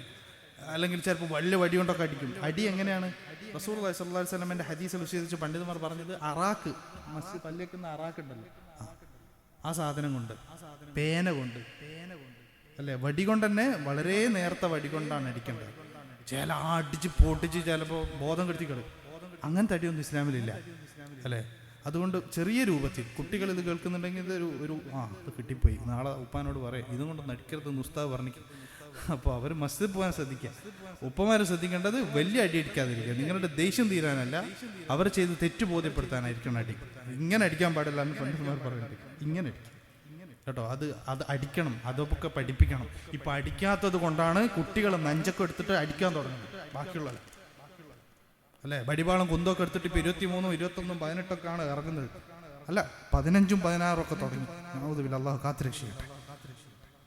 അല്ലെങ്കിൽ ചിലപ്പോൾ വലിയ വടി കൊണ്ടൊക്കെ അടിക്കും. അടി എങ്ങനെയാണ്? റസൂലുള്ളാഹി സ്വല്ലല്ലാഹു അലൈഹി വസല്ലമയുടെ ഹദീസിൽ വിശദീകരിച്ച് പണ്ഡിതന്മാർ പറഞ്ഞത് അറാക്ക്, മസ്ജിദ് പല്ലേക്കുന്ന അറാക്ക് ഉണ്ടല്ലോ, ആ സാധനം കൊണ്ട്, പേന കൊണ്ട് അല്ലേ, വടി കൊണ്ട് തന്നെ വളരെ നേർത്ത വടി കൊണ്ടാണ് അടിക്കേണ്ടത്. ചില അടിച്ച് പൊട്ടിച്ച് ചിലപ്പോൾ ബോധം കെടുത്തി കളയും. അങ്ങനത്തെ അടിയൊന്നും ഇസ്ലാമിലില്ല അല്ലേ. അതുകൊണ്ട് ചെറിയ രൂപത്തിൽ കുട്ടികൾ ഇത് കേൾക്കുന്നുണ്ടെങ്കിൽ ഇത് ഒരു ഇത് കിട്ടിപ്പോയി, നാളെ ഉപ്പാനോട് പറയും ഇതും കൊണ്ട് നടിക്കരുതെന്ന് ഉസ്താദ് പറഞ്ഞിരിക്കും. അപ്പോൾ അവർ മസ്ജിദ് പോകാൻ ശ്രദ്ധിക്കുക. ഉപ്പമാർ ശ്രദ്ധിക്കേണ്ടത് വലിയ അടി അടിക്കാതിരിക്കുക. നിങ്ങളുടെ ദേഷ്യം തീരാനല്ല, അവർ ചെയ്ത് തെറ്റ് ബോധ്യപ്പെടുത്താനായിരിക്കണം അടി. ഇങ്ങനെ അടിക്കാൻ പാടില്ല എന്ന് പണ്ഡിതന്മാർ പറയുന്നുണ്ട്. ഇങ്ങനെ അടിക്കും കേട്ടോ, അത് അടിക്കണം, അതൊക്കെ പഠിപ്പിക്കണം. ഇപ്പം അടിക്കാത്തത് കൊണ്ടാണ് കുട്ടികൾ നഞ്ചൊക്കെ എടുത്തിട്ട് അടിക്കാൻ തുടങ്ങുന്നത്. ബാക്കിയുള്ള അല്ലേ, വടിവാളം കുന്തൊക്കെ എടുത്തിട്ട് ഇപ്പം 23, 21, 18 ഇറങ്ങുന്നത്. അല്ല, 15, 16 തുടങ്ങി. അല്ലാഹു കാത്തുരക്ഷിക്കട്ടെ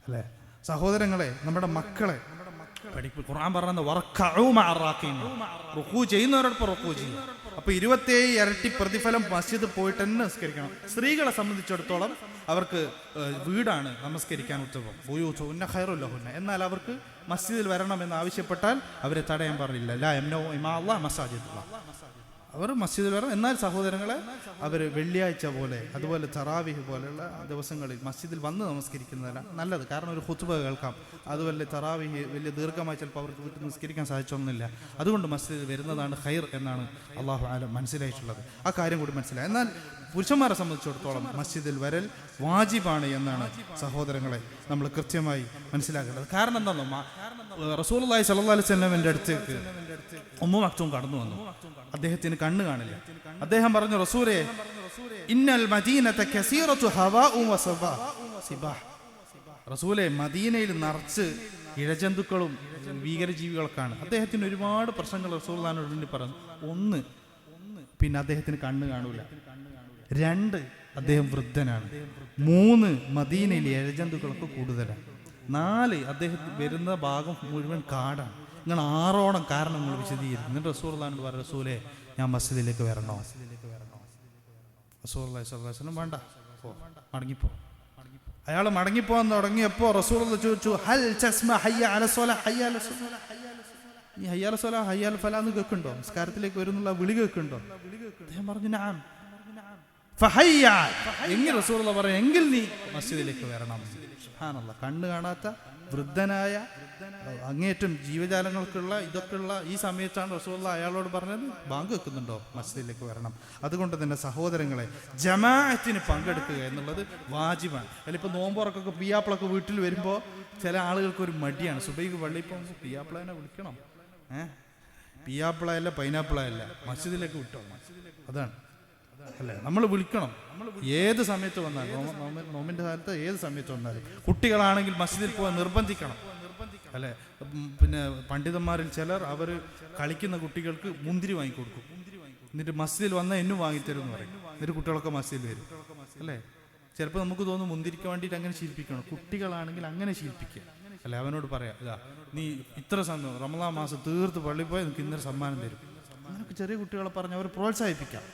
അല്ലേ. സഹോദരങ്ങളെ, നമ്മുടെ മക്കളെ ഖുർആൻ പറയുന്നത് റുക്കൂ ചെയ്യുന്നവരോടൊപ്പം റുക്കൂ ചെയ്യും. അപ്പൊ 27 ഇരട്ടി പ്രതിഫലം മസ്ജിദ് പോയിട്ട് തന്നെ നിസ്കരിക്കണം. സ്ത്രീകളെ സംബന്ധിച്ചിടത്തോളം അവർക്ക് വീടാണ് നമസ്കരിക്കാൻ ഉത്തമം. എന്നാൽ അവർക്ക് മസ്ജിദിൽ വരണമെന്ന് ആവശ്യപ്പെട്ടാൽ അവരെ തടയാൻ പറഞ്ഞില്ല. ലാ യംനഉ ഇമാ അല്ലാഹ് മസാജിദുല്ലാഹ്. അവർ മസ്ജിദിൽ വരണം. എന്നാൽ സഹോദരങ്ങളെ, അവർ വെള്ളിയാഴ്ച പോലെ അതുപോലെ തറാവീഹ് പോലെയുള്ള ദിവസങ്ങളിൽ മസ്ജിദിൽ വന്ന് നമസ്കരിക്കുന്നതല്ല നല്ലത്. കാരണം ഒരു ഖുത്ബ കേൾക്കാം. അതുപോലെ തറാവീഹ് വലിയ ദീർഘമായി ചിലപ്പോൾ അവർക്ക് വീട്ടിൽ നിസ്കരിക്കാൻ സാധിച്ചൊന്നുമില്ല. അതുകൊണ്ട് മസ്ജിദിൽ വരുന്നതാണ് ഖൈർ എന്നാണ് അള്ളാഹു ആലം മനസ്സിലായിട്ടുള്ളത്. ആ കാര്യം കൂടി മനസ്സിലായി. എന്നാൽ പുരുഷന്മാരെ സംബന്ധിച്ചിടത്തോളം മസ്ജിദിൽ വരൽ വാജിബാണ് എന്നാണ് സഹോദരങ്ങളെ നമ്മൾ കൃത്യമായി മനസ്സിലാക്കേണ്ടത്. കാരണം എന്താണെന്നോ, റസൂലുള്ളാഹി സ്വല്ലല്ലാഹു അലൈഹി വസല്ലമയുടെ അടുത്തേക്ക് ഉമ്മു മക്തൂം കടന്നു വന്നു. അദ്ദേഹത്തിന് കണ്ണ് കാണില്ല. അദ്ദേഹം പറഞ്ഞു, റസൂലേ, ഇന്നൽ മദീനത കസീറതു ഹവാഉ വസിബാഹ്. റസൂലേ, മദീനയിൽ നിറച്ച് ഇഴജന്തുക്കളും ഭീകരജീവികളൊക്കെയാണ്. അദ്ദേഹത്തിന് ഒരുപാട് പ്രശ്നങ്ങൾ റസൂലുള്ളാഹിനോട് വേണ്ടി പറഞ്ഞു. ഒന്ന്, പിന്നെ അദ്ദേഹത്തിന് കണ്ണ് കാണൂല. 2, അദ്ദേഹം വൃദ്ധനാണ്. 3, മദീനയിൽ ഇഴജന്തുക്കളൊക്കെ കൂടുതലാണ്. 4, അദ്ദേഹം വരുന്ന ഭാഗം മുഴുവൻ കാടാണ്. നിങ്ങൾ 6ഓളം കാരണം നിങ്ങൾ വിശദീകരിക്കും. എന്നിട്ട് റസൂലുള്ളാഹിനോട് പറഞ്ഞു, റസൂലേ, ഞാൻ മസ്ജിദിലേക്ക് വരണോ? റസൂലുള്ളാഹി സ്വല്ലല്ലാഹു അലൈഹി വസല്ലം വേണ്ട, മടങ്ങിപ്പോ. അയാൾ മടങ്ങിപ്പോകാൻ തുടങ്ങിയപ്പോൾ റസൂലുള്ളാഹി ചോദിച്ചു, ഹൽ തസ്മ ഹയ്യ അല സ്വലാഹ്, ഹയ്യ അല സ്വലാഹ്. ഈ ഹയ്യ അല സ്വലാഹ്, ഹയ്യ അൽ ഫലാഹ് എന്ന് കേൾക്കുന്നുണ്ടോ? നിസ്കാരത്തിലേക്ക് വരുന്നുള്ള വിളി കേൾക്കുന്നുണ്ടോ? അദ്ദേഹം പറഞ്ഞു, നഅം. ഫഹയ്യ. എങ്കിൽ റസൂലുള്ളാഹി പറഞ്ഞു, എങ്കിൽ നീ മസ്ജിദിലേക്ക് വരണം. സുബ്ഹാനല്ലാഹ്. കണ്ണ് കാണാത്ത വൃദ്ധനായ അങ്ങേറ്റം ജീവജാലങ്ങൾക്കുള്ള ഇതൊക്കെയുള്ള ഈ സമയത്താണ് റസൂലുള്ളാഹി അയാളോട് പറഞ്ഞത്, ബാങ്ക് വെക്കുന്നുണ്ടോ, മസ്ജിദിലേക്ക് വരണം. അതുകൊണ്ട് തന്നെ സഹോദരങ്ങളെ, ജമാഅത്തിന് പങ്കെടുക്കുക എന്നുള്ളത് വാജിബാണ്. അതിലിപ്പോൾ നോമ്പുറക്കൊക്കെ പിയാപ്പിളൊക്കെ വീട്ടിൽ വരുമ്പോൾ ചില ആളുകൾക്ക് ഒരു മടിയാണ്. സുബൈക്ക് പള്ളിയിൽ പോകുമ്പോൾ പിയാപ്പിളനെ വിളിക്കണം, പിയാപ്പിളയല്ല പൈനാപ്പിളയല്ല, മസ്ജിദിലേക്ക് വിട്ടോ. അതാണ് അല്ലേ, നമ്മൾ വിളിക്കണം. ഏത് സമയത്ത് വന്നാലും, നോമ്പിന്റെ കാലത്ത് ഏത് സമയത്ത് വന്നാലും. കുട്ടികളാണെങ്കിൽ മസ്ജിദിൽ പോകാൻ നിർബന്ധിക്കണം അല്ലേ. പിന്നെ പണ്ഡിതന്മാരിൽ ചിലർ അവർ കളിക്കുന്ന കുട്ടികൾക്ക് മുന്തിരി വാങ്ങിക്കൊടുക്കും. എന്നിട്ട് മസ്ജിദിൽ വന്നാൽ എന്നും വാങ്ങിത്തരും എന്ന് പറയും. എന്നിട്ട് കുട്ടികളൊക്കെ മസ്ജിദിൽ വരും അല്ലേ. ചിലപ്പോൾ നമുക്ക് തോന്നും മുന്തിരിക്ക് വേണ്ടിയിട്ട് അങ്ങനെ ശീലിപ്പിക്കണം. കുട്ടികളാണെങ്കിൽ അങ്ങനെ ശീലിപ്പിക്കുക അല്ലെ. അവനോട് പറയാം, ഇതാ നീ ഇത്ര സമയം റമളാൻ മാസം തീർത്ത് പള്ളിയിൽ പോയാൽ നിനക്ക് ഇന്നൊരു സമ്മാനം തരും. അങ്ങനെയൊക്കെ ചെറിയ കുട്ടികളെ പറഞ്ഞ് അവർ പ്രോത്സാഹിപ്പിക്കാം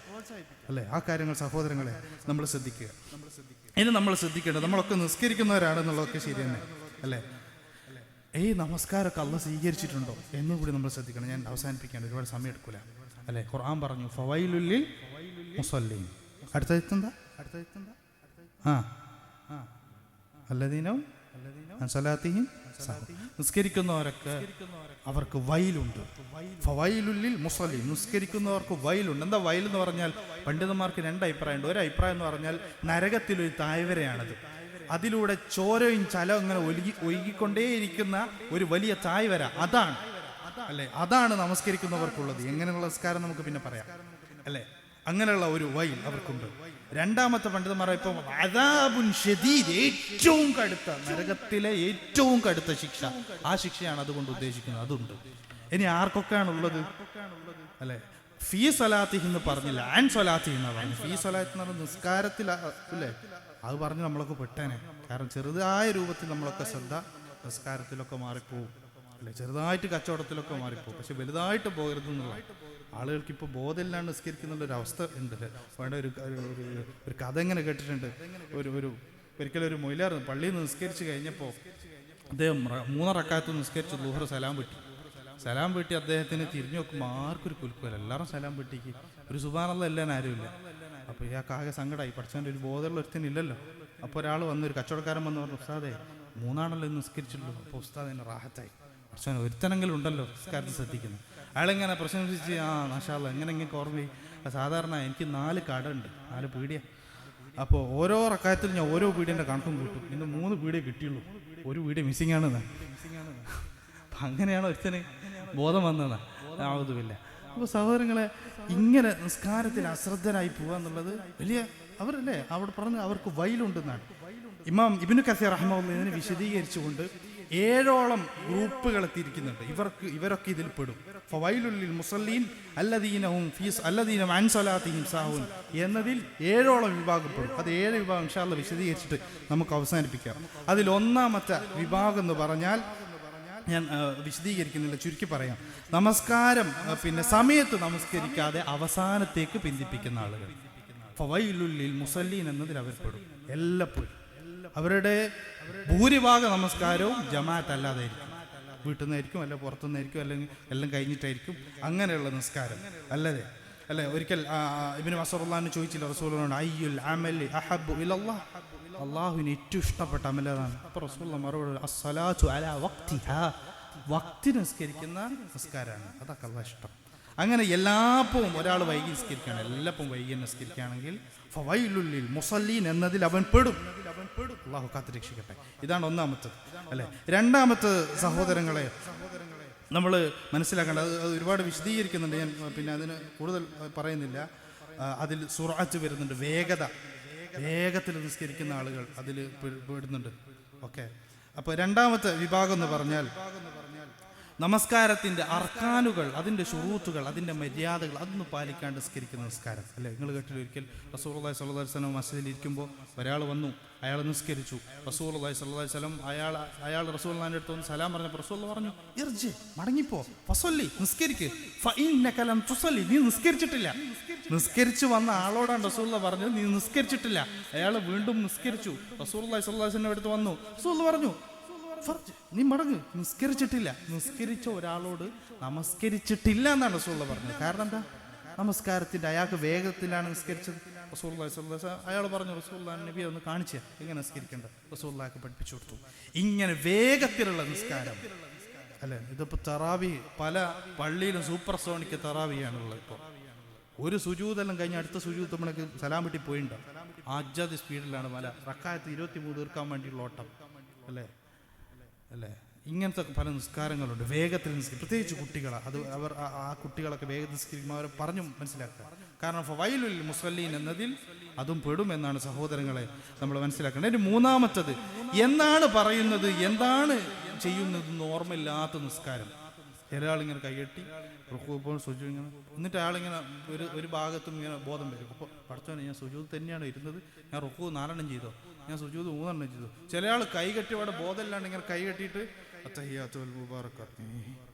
അല്ലേ. ആ കാര്യങ്ങൾ സഹോദരങ്ങളെ നമ്മൾ ശ്രദ്ധിക്കുക. ഇനി നമ്മൾ ശ്രദ്ധിക്കേണ്ടത്, നമ്മളൊക്കെ നിസ്കരിക്കുന്നവരാണെന്നുള്ളതൊക്കെ ശരി തന്നെ അല്ലേ. നമസ്കാരമൊക്കെ അള്ളാഹ് സ്വീകരിച്ചിട്ടുണ്ടോ എന്നും കൂടി നമ്മൾ ശ്രദ്ധിക്കണം. ഞാൻ അവസാനിപ്പിക്കാൻ ഒരുപാട് സമയം എടുക്കൂല അല്ലേ. ഖുർആൻ പറഞ്ഞു, ഫവൈലുൽ ലിൽ മുസല്ലീൻ. അടുത്ത അല്ലദീന അൻ സലാത്തിഹിം. നിസ്കരിക്കുന്നവരൊക്കെ അവർക്ക് വൈലുണ്ട്. ഫവൈലുൽ ലിൽ മുസല്ലീൻ. നിസ്കരിക്കുന്നവർക്ക് വൈലുണ്ട്. എന്താ വൈൽ എന്ന് പറഞ്ഞാൽ? പണ്ഡിതന്മാർക്ക് 2 അഭിപ്രായമുണ്ട്. ഒരു അഭിപ്രായം എന്ന് പറഞ്ഞാൽ നരകത്തിലൊരു താഴ്വരയാണത്. അതിലൂടെ ചോരയും ചലവും ഇങ്ങനെ ഒഴുകിക്കൊണ്ടേയിരിക്കുന്ന ഒരു വലിയ താഴ്വര. അതാണ് അല്ലെ, അതാണ് നമസ്കരിക്കുന്നവർക്കുള്ളത്. എങ്ങനെയുള്ള നിസ്കാരം നമുക്ക് പിന്നെ പറയാം അല്ലെ. അങ്ങനെയുള്ള ഒരു വൈൽ അവർക്കുണ്ട്. രണ്ടാമത്തെ പണ്ഡിതന്മാർ ഇപ്പം അദാബുൻ ഷദീദ്, ഏറ്റവും കടുത്ത, നരകത്തിലെ ഏറ്റവും കടുത്ത ശിക്ഷ, ആ ശിക്ഷയാണ് അതുകൊണ്ട് ഉദ്ദേശിക്കുന്നത്. അതുണ്ട്. ഇനി ആർക്കൊക്കെയാണുള്ളത് അല്ലെ? ഫീ സ്വലാത്തിഹി എന്ന് പറഞ്ഞില്ല, ആൻ സ്വലാത്തിഹി എന്നാ പറഞ്ഞു. ഫീ സ്വലാത്ത് എന്ന് പറഞ്ഞ നിസ്കാരത്തിൽ അല്ലേ, അത് പറഞ്ഞ് നമ്മളൊക്കെ പെട്ടേനെ. കാരണം ചെറുതായ രൂപത്തിൽ നമ്മളൊക്കെ ശ്രദ്ധ നിസ്കാരത്തിലൊക്കെ മാറിപ്പോവും അല്ലെ? ചെറുതായിട്ട് കച്ചവടത്തിലൊക്കെ മാറിപ്പോകും, പക്ഷെ വലുതായിട്ട് പോകരുതെന്നുള്ള ആളുകൾക്ക് ഇപ്പോൾ ബോധമില്ലാണ്ട് നിസ്കരിക്കുന്നുള്ളൊരു അവസ്ഥ ഉണ്ട്. വേണ്ട ഒരു കഥ എങ്ങനെ കേട്ടിട്ടുണ്ട്. ഒരിക്കലും ഒരു മൊയിലാർ പള്ളിയിൽ നിന്ന് നിസ്കരിച്ച് കഴിഞ്ഞപ്പോൾ അദ്ദേഹം 3 റക്അത്ത് നിസ്കരിച്ച് ളുഹർ സലാം വീട്ടി അദ്ദേഹത്തിന് തിരിഞ്ഞു നോക്കുമ്പോൾ ആർക്കൊരു കുലുക്കുമല്ല, എല്ലാവരും സലാം വീട്ടിക്ക് ഒരു സുബ്ഹാനല്ലാഹ് എല്ലാം ആരുമില്ല. അപ്പോൾ ഇയാൾക്ക് ആകെ സങ്കടമായി, പഠിച്ചവൻ്റെ ഒരു ബോധമുള്ള ഒരുത്തനില്ലല്ലോ. അപ്പോൾ ഒരാൾ വന്ന്, ഒരു കച്ചവടക്കാരൻ വന്ന് പറഞ്ഞു, ഉസ്താദേ 3 ഇന്ന് നിസ്കരിച്ചുള്ളൂ. അപ്പോൾ ഉസ്താദ് എന്നെ റാഹത്തായി, പഠിച്ചവൻ ഒരുത്തനെങ്കിലും ഉണ്ടല്ലോ നിസ്കാരത്തിൽ ശ്രദ്ധിക്കുന്നു. അയാളിങ്ങനെ പ്രശംസിച്ച്, മാഷാ അല്ലാഹ് എങ്ങനെ ഓർമ്മയായി. സാധാരണ എനിക്ക് 4 കട ഉണ്ട്, 4 പീടിയാണ്. അപ്പോൾ ഓരോ റക്അത്തിൽ ഞാൻ ഓരോ പീടിയൻ്റെ കണക്കും കൂട്ടും. ഇന്ന് 3 പീടിയേ കിട്ടിയുള്ളൂ, ഒരു പീടിയ മിസ്സിംഗ് ആണെന്ന്. അപ്പം അങ്ങനെയാണ് ഒരുത്തന് ബോധം വന്നതാണ്. ആവതുമില്ല. അപ്പോൾ സഹോദരങ്ങളെ, ഇങ്ങനെ നിസ്കാരത്തിൽ അശ്രദ്ധരായി പോകുക എന്നുള്ളത് വലിയ, അവരല്ലേ അവിടെ പറഞ്ഞ് അവർക്ക് വൈലുണ്ടെന്നാണ്. ഇമാം ഇബ്നു കസീർ റഹിമഹുല്ലാഹ് ഇതിനെ വിശദീകരിച്ചുകൊണ്ട് 7ഓളം ഗ്രൂപ്പുകൾ എത്തിയിരിക്കുന്നുണ്ട്. ഇവരൊക്കെ ഇതിൽ പെടും. ഫവൈലുൽ ലിൽ മുസല്ലീൻ അല്ലദീന അൻ സ്വലാത്തിഹിം സാഹൂൻ എന്നതിൽ 7ഓളം വിഭാഗപ്പെടും. അത് 7 വിഭാഗം ഇൻഷാ അല്ലാഹ് വിശദീകരിച്ചിട്ട് നമുക്ക് അവസാനിപ്പിക്കാം. അതിൽ 1-ാമത്തെ വിഭാഗം എന്ന് പറഞ്ഞാൽ, ഞാൻ വിശദീകരിക്കുന്നില്ല, ചുരുക്കി പറയാം, നമസ്കാരം സമയത്ത് നമസ്കരിക്കാതെ അവസാനത്തേക്ക് പിന്തിപ്പിക്കുന്ന ആളുകൾ. ഫവൈലുൽ ലിൽ മുസല്ലീൻ എന്നതിൽ അവർ പെടും. എല്ലപ്പോഴും അവരുടെ ഭൂരിഭാഗ നമസ്കാരവും ജമാഅത്ത് അല്ലാതായിരിക്കും, വീട്ടിൽ നിന്നായിരിക്കും, അല്ല പുറത്തുനിന്നായിരിക്കും, അല്ലെങ്കിൽ എല്ലാം കഴിഞ്ഞിട്ടായിരിക്കും. അങ്ങനെയുള്ള നിസ്കാരം അല്ലേ? ഒരിക്കൽ ഇബ്നു മസ്ഊദ് റളിയല്ലാഹു ചോദിച്ചില്ല റസൂലുള്ളാഹിനോട്, അയ്യുൽ അമലി അഹബ്ബു ഇലല്ലാഹ്, അള്ളാഹുവിന് ഏറ്റവും ഇഷ്ടപ്പെട്ട അമലാണ്. അപ്പോൾ റസൂലുള്ളാഹി മറുപടി, അസ്സലാത്തു അലാ വഖ്തിഹാ, വക്തിന് നിസ്കരിക്കുന്ന നിസ്കാരമാണ്, അതൊക്കെ അള്ളാഹ് ഇഷ്ടം. അങ്ങനെ എല്ലാപ്പവും ഒരാൾ വൈകി നിസ്കരിക്കുകയാണ്, എല്ലാപ്പവും വൈകി നിസ്കരിക്കുകയാണെങ്കിൽ ഫവൈലുൽ ലിൽ മുസല്ലീൻ എന്നതിൽ അവൻ പെടും. അള്ളാഹു കാത്തുരക്ഷിക്കട്ടെ. ഇതാണ് 1-ാമത്തത് അല്ലേ? 2-ാമത്തെ സഹോദരങ്ങളെ നമ്മൾ മനസ്സിലാക്കേണ്ടത്, അത് ഒരുപാട് വിശദീകരിക്കുന്നുണ്ട്, ഞാൻ അതിന് കൂടുതൽ പറയുന്നില്ല. അതിൽ സുർഅത്ത് വരുന്നുണ്ട്, വേഗത്തിൽ നിസ്കരിക്കുന്ന ആളുകൾ അതിൽ പെടുന്നുണ്ട്. ഓക്കെ. അപ്പോൾ 2-ാമത്തെ വിഭാഗം എന്ന് പറഞ്ഞാൽ നമസ്കാരത്തിൻ്റെ അർക്കാനുകൾ, അതിൻ്റെ ശുറൂത്തുകൾ, അതിൻ്റെ മര്യാദകൾ അതൊന്നും പാലിക്കാണ്ട് നിസ്കരിക്കുന്ന നിസ്കാരം അല്ലേ? നിങ്ങൾ കേട്ടില്ല, ഒരിക്കൽ റസൂലുള്ളാഹി സ്വല്ലല്ലാഹു അലൈഹി വസല്ലം മസ്ജിദിൽ ഇരിക്കുമ്പോൾ ഒരാൾ വന്നു, അയാൾ നിസ്കരിച്ചു. റസൂലുള്ളാഹി സ്വല്ലല്ലാഹു അലൈഹി വസല്ലം അയാൾ റസൂലുള്ളാഹിന്റെ അടുത്ത് വന്ന് സലാം പറഞ്ഞപ്പോൾ റസൂലുള്ളാഹി പറഞ്ഞു, ഇർജി, മടങ്ങിപ്പോ, ഫസല്ലി, നിസ്കരിക്ക്, ഫഇന്നക ലം തുസല്ലി, നീ നിസ്കരിച്ചിട്ടില്ല. നിസ്കരിച്ചു വന്ന ആളോടാണ് റസൂലുള്ളാഹി പറഞ്ഞത്, നീ നിസ്കരിച്ചിട്ടില്ല. അയാൾ വീണ്ടും നിസ്കരിച്ചു. റസൂലുള്ളാഹി സ്വല്ലല്ലാഹു അലൈഹി വസല്ലം അടുത്ത് വന്നു, റസൂലുള്ളാഹി പറഞ്ഞു, നീ മടങ്ങ്, നിസ്കരിച്ചിട്ടില്ല. നിസ്കരിച്ച ഒരാളോട് നമസ്കരിച്ചിട്ടില്ല എന്നാണ് റസൂലുള്ളാഹി പറഞ്ഞത്. കാരണം എന്താ? നമസ്കാരത്തിന്റെ അയാൾക്ക് വേഗത്തിലാണ് നിസ്കരിച്ചത്. റസൂലുള്ളാഹി സ്വല്ലല്ലാഹു അലൈഹി വസല്ലം അയാൾ പറഞ്ഞു, റസൂലുള്ളാഹി നബി ഒന്ന് കാണിച്ചേ എങ്ങനെ നിസ്കരിക്കേണ്ടത്. റസൂലുള്ളാഹിക്ക് പഠിപ്പിച്ചു കൊടുത്തു. ഇങ്ങനെ വേഗത്തിലുള്ള നിസ്കാരം അല്ലെ? ഇതിപ്പോ തറാവി പല പള്ളിയിലും സൂപ്പർ സോണിക്ക് തറാവിയാണുള്ളത്. ഇപ്പോൾ ഒരു സുജൂദെല്ലാം കഴിഞ്ഞ് അടുത്ത സുജൂദ് നമ്മളേക്ക് സലാം വിട്ടി പോയിണ്ടാവും. അജാദി സ്പീഡിലാണ് പല റക്അത്ത് 23 തീർക്കാൻ വേണ്ടിയുള്ള ഓട്ടം അല്ലേ? ഇങ്ങനത്തെ പല നിസ്കാരങ്ങളുണ്ട്, വേഗത്തിൽ നിസ്കരിക്കും. പ്രത്യേകിച്ച് കുട്ടികളെ, അത് ആ കുട്ടികളൊക്കെ വേഗത്തിൽ നിസ്കരിക്കുമ്പോൾ അവരെ പറഞ്ഞു മനസ്സിലാക്കുക. കാരണം ഫവൈലുൽ മുസല്ലീൻ എന്നതിൽ അതും പെടും എന്നാണ് സഹോദരങ്ങളെ നമ്മൾ മനസ്സിലാക്കേണ്ടത്. അതിന് 3-ാമത്തത് എന്നാണ് പറയുന്നത്, എന്താണ് ചെയ്യുന്നത് ഓർമ്മയില്ലാത്ത നിസ്കാരം. ഒരാളിങ്ങനെ കൈകെട്ടി റുക്കൂപ്പോൾ സുജൂദ് ഇങ്ങനെ, എന്നിട്ട് അയാളിങ്ങനെ ഒരു ഭാഗത്തും ഇങ്ങനെ ബോധം വരും. അപ്പോൾ പഠിച്ചോനെ, ഞാൻ സുജൂദ് തന്നെയാണ് ഇരുന്നത്, ഞാൻ റുക്കൂ 4 ചെയ്തോ, ഞാൻ സുജൂദ് 3 ചെയ്തു. ചില ആൾ കൈ കെട്ടിയോടെ ബോധമില്ലാണ്ട് ഇങ്ങനെ കൈ കെട്ടിയിട്ട് അത്തഹിയ്യാത്തുൽ മുബാറകാത്ത്,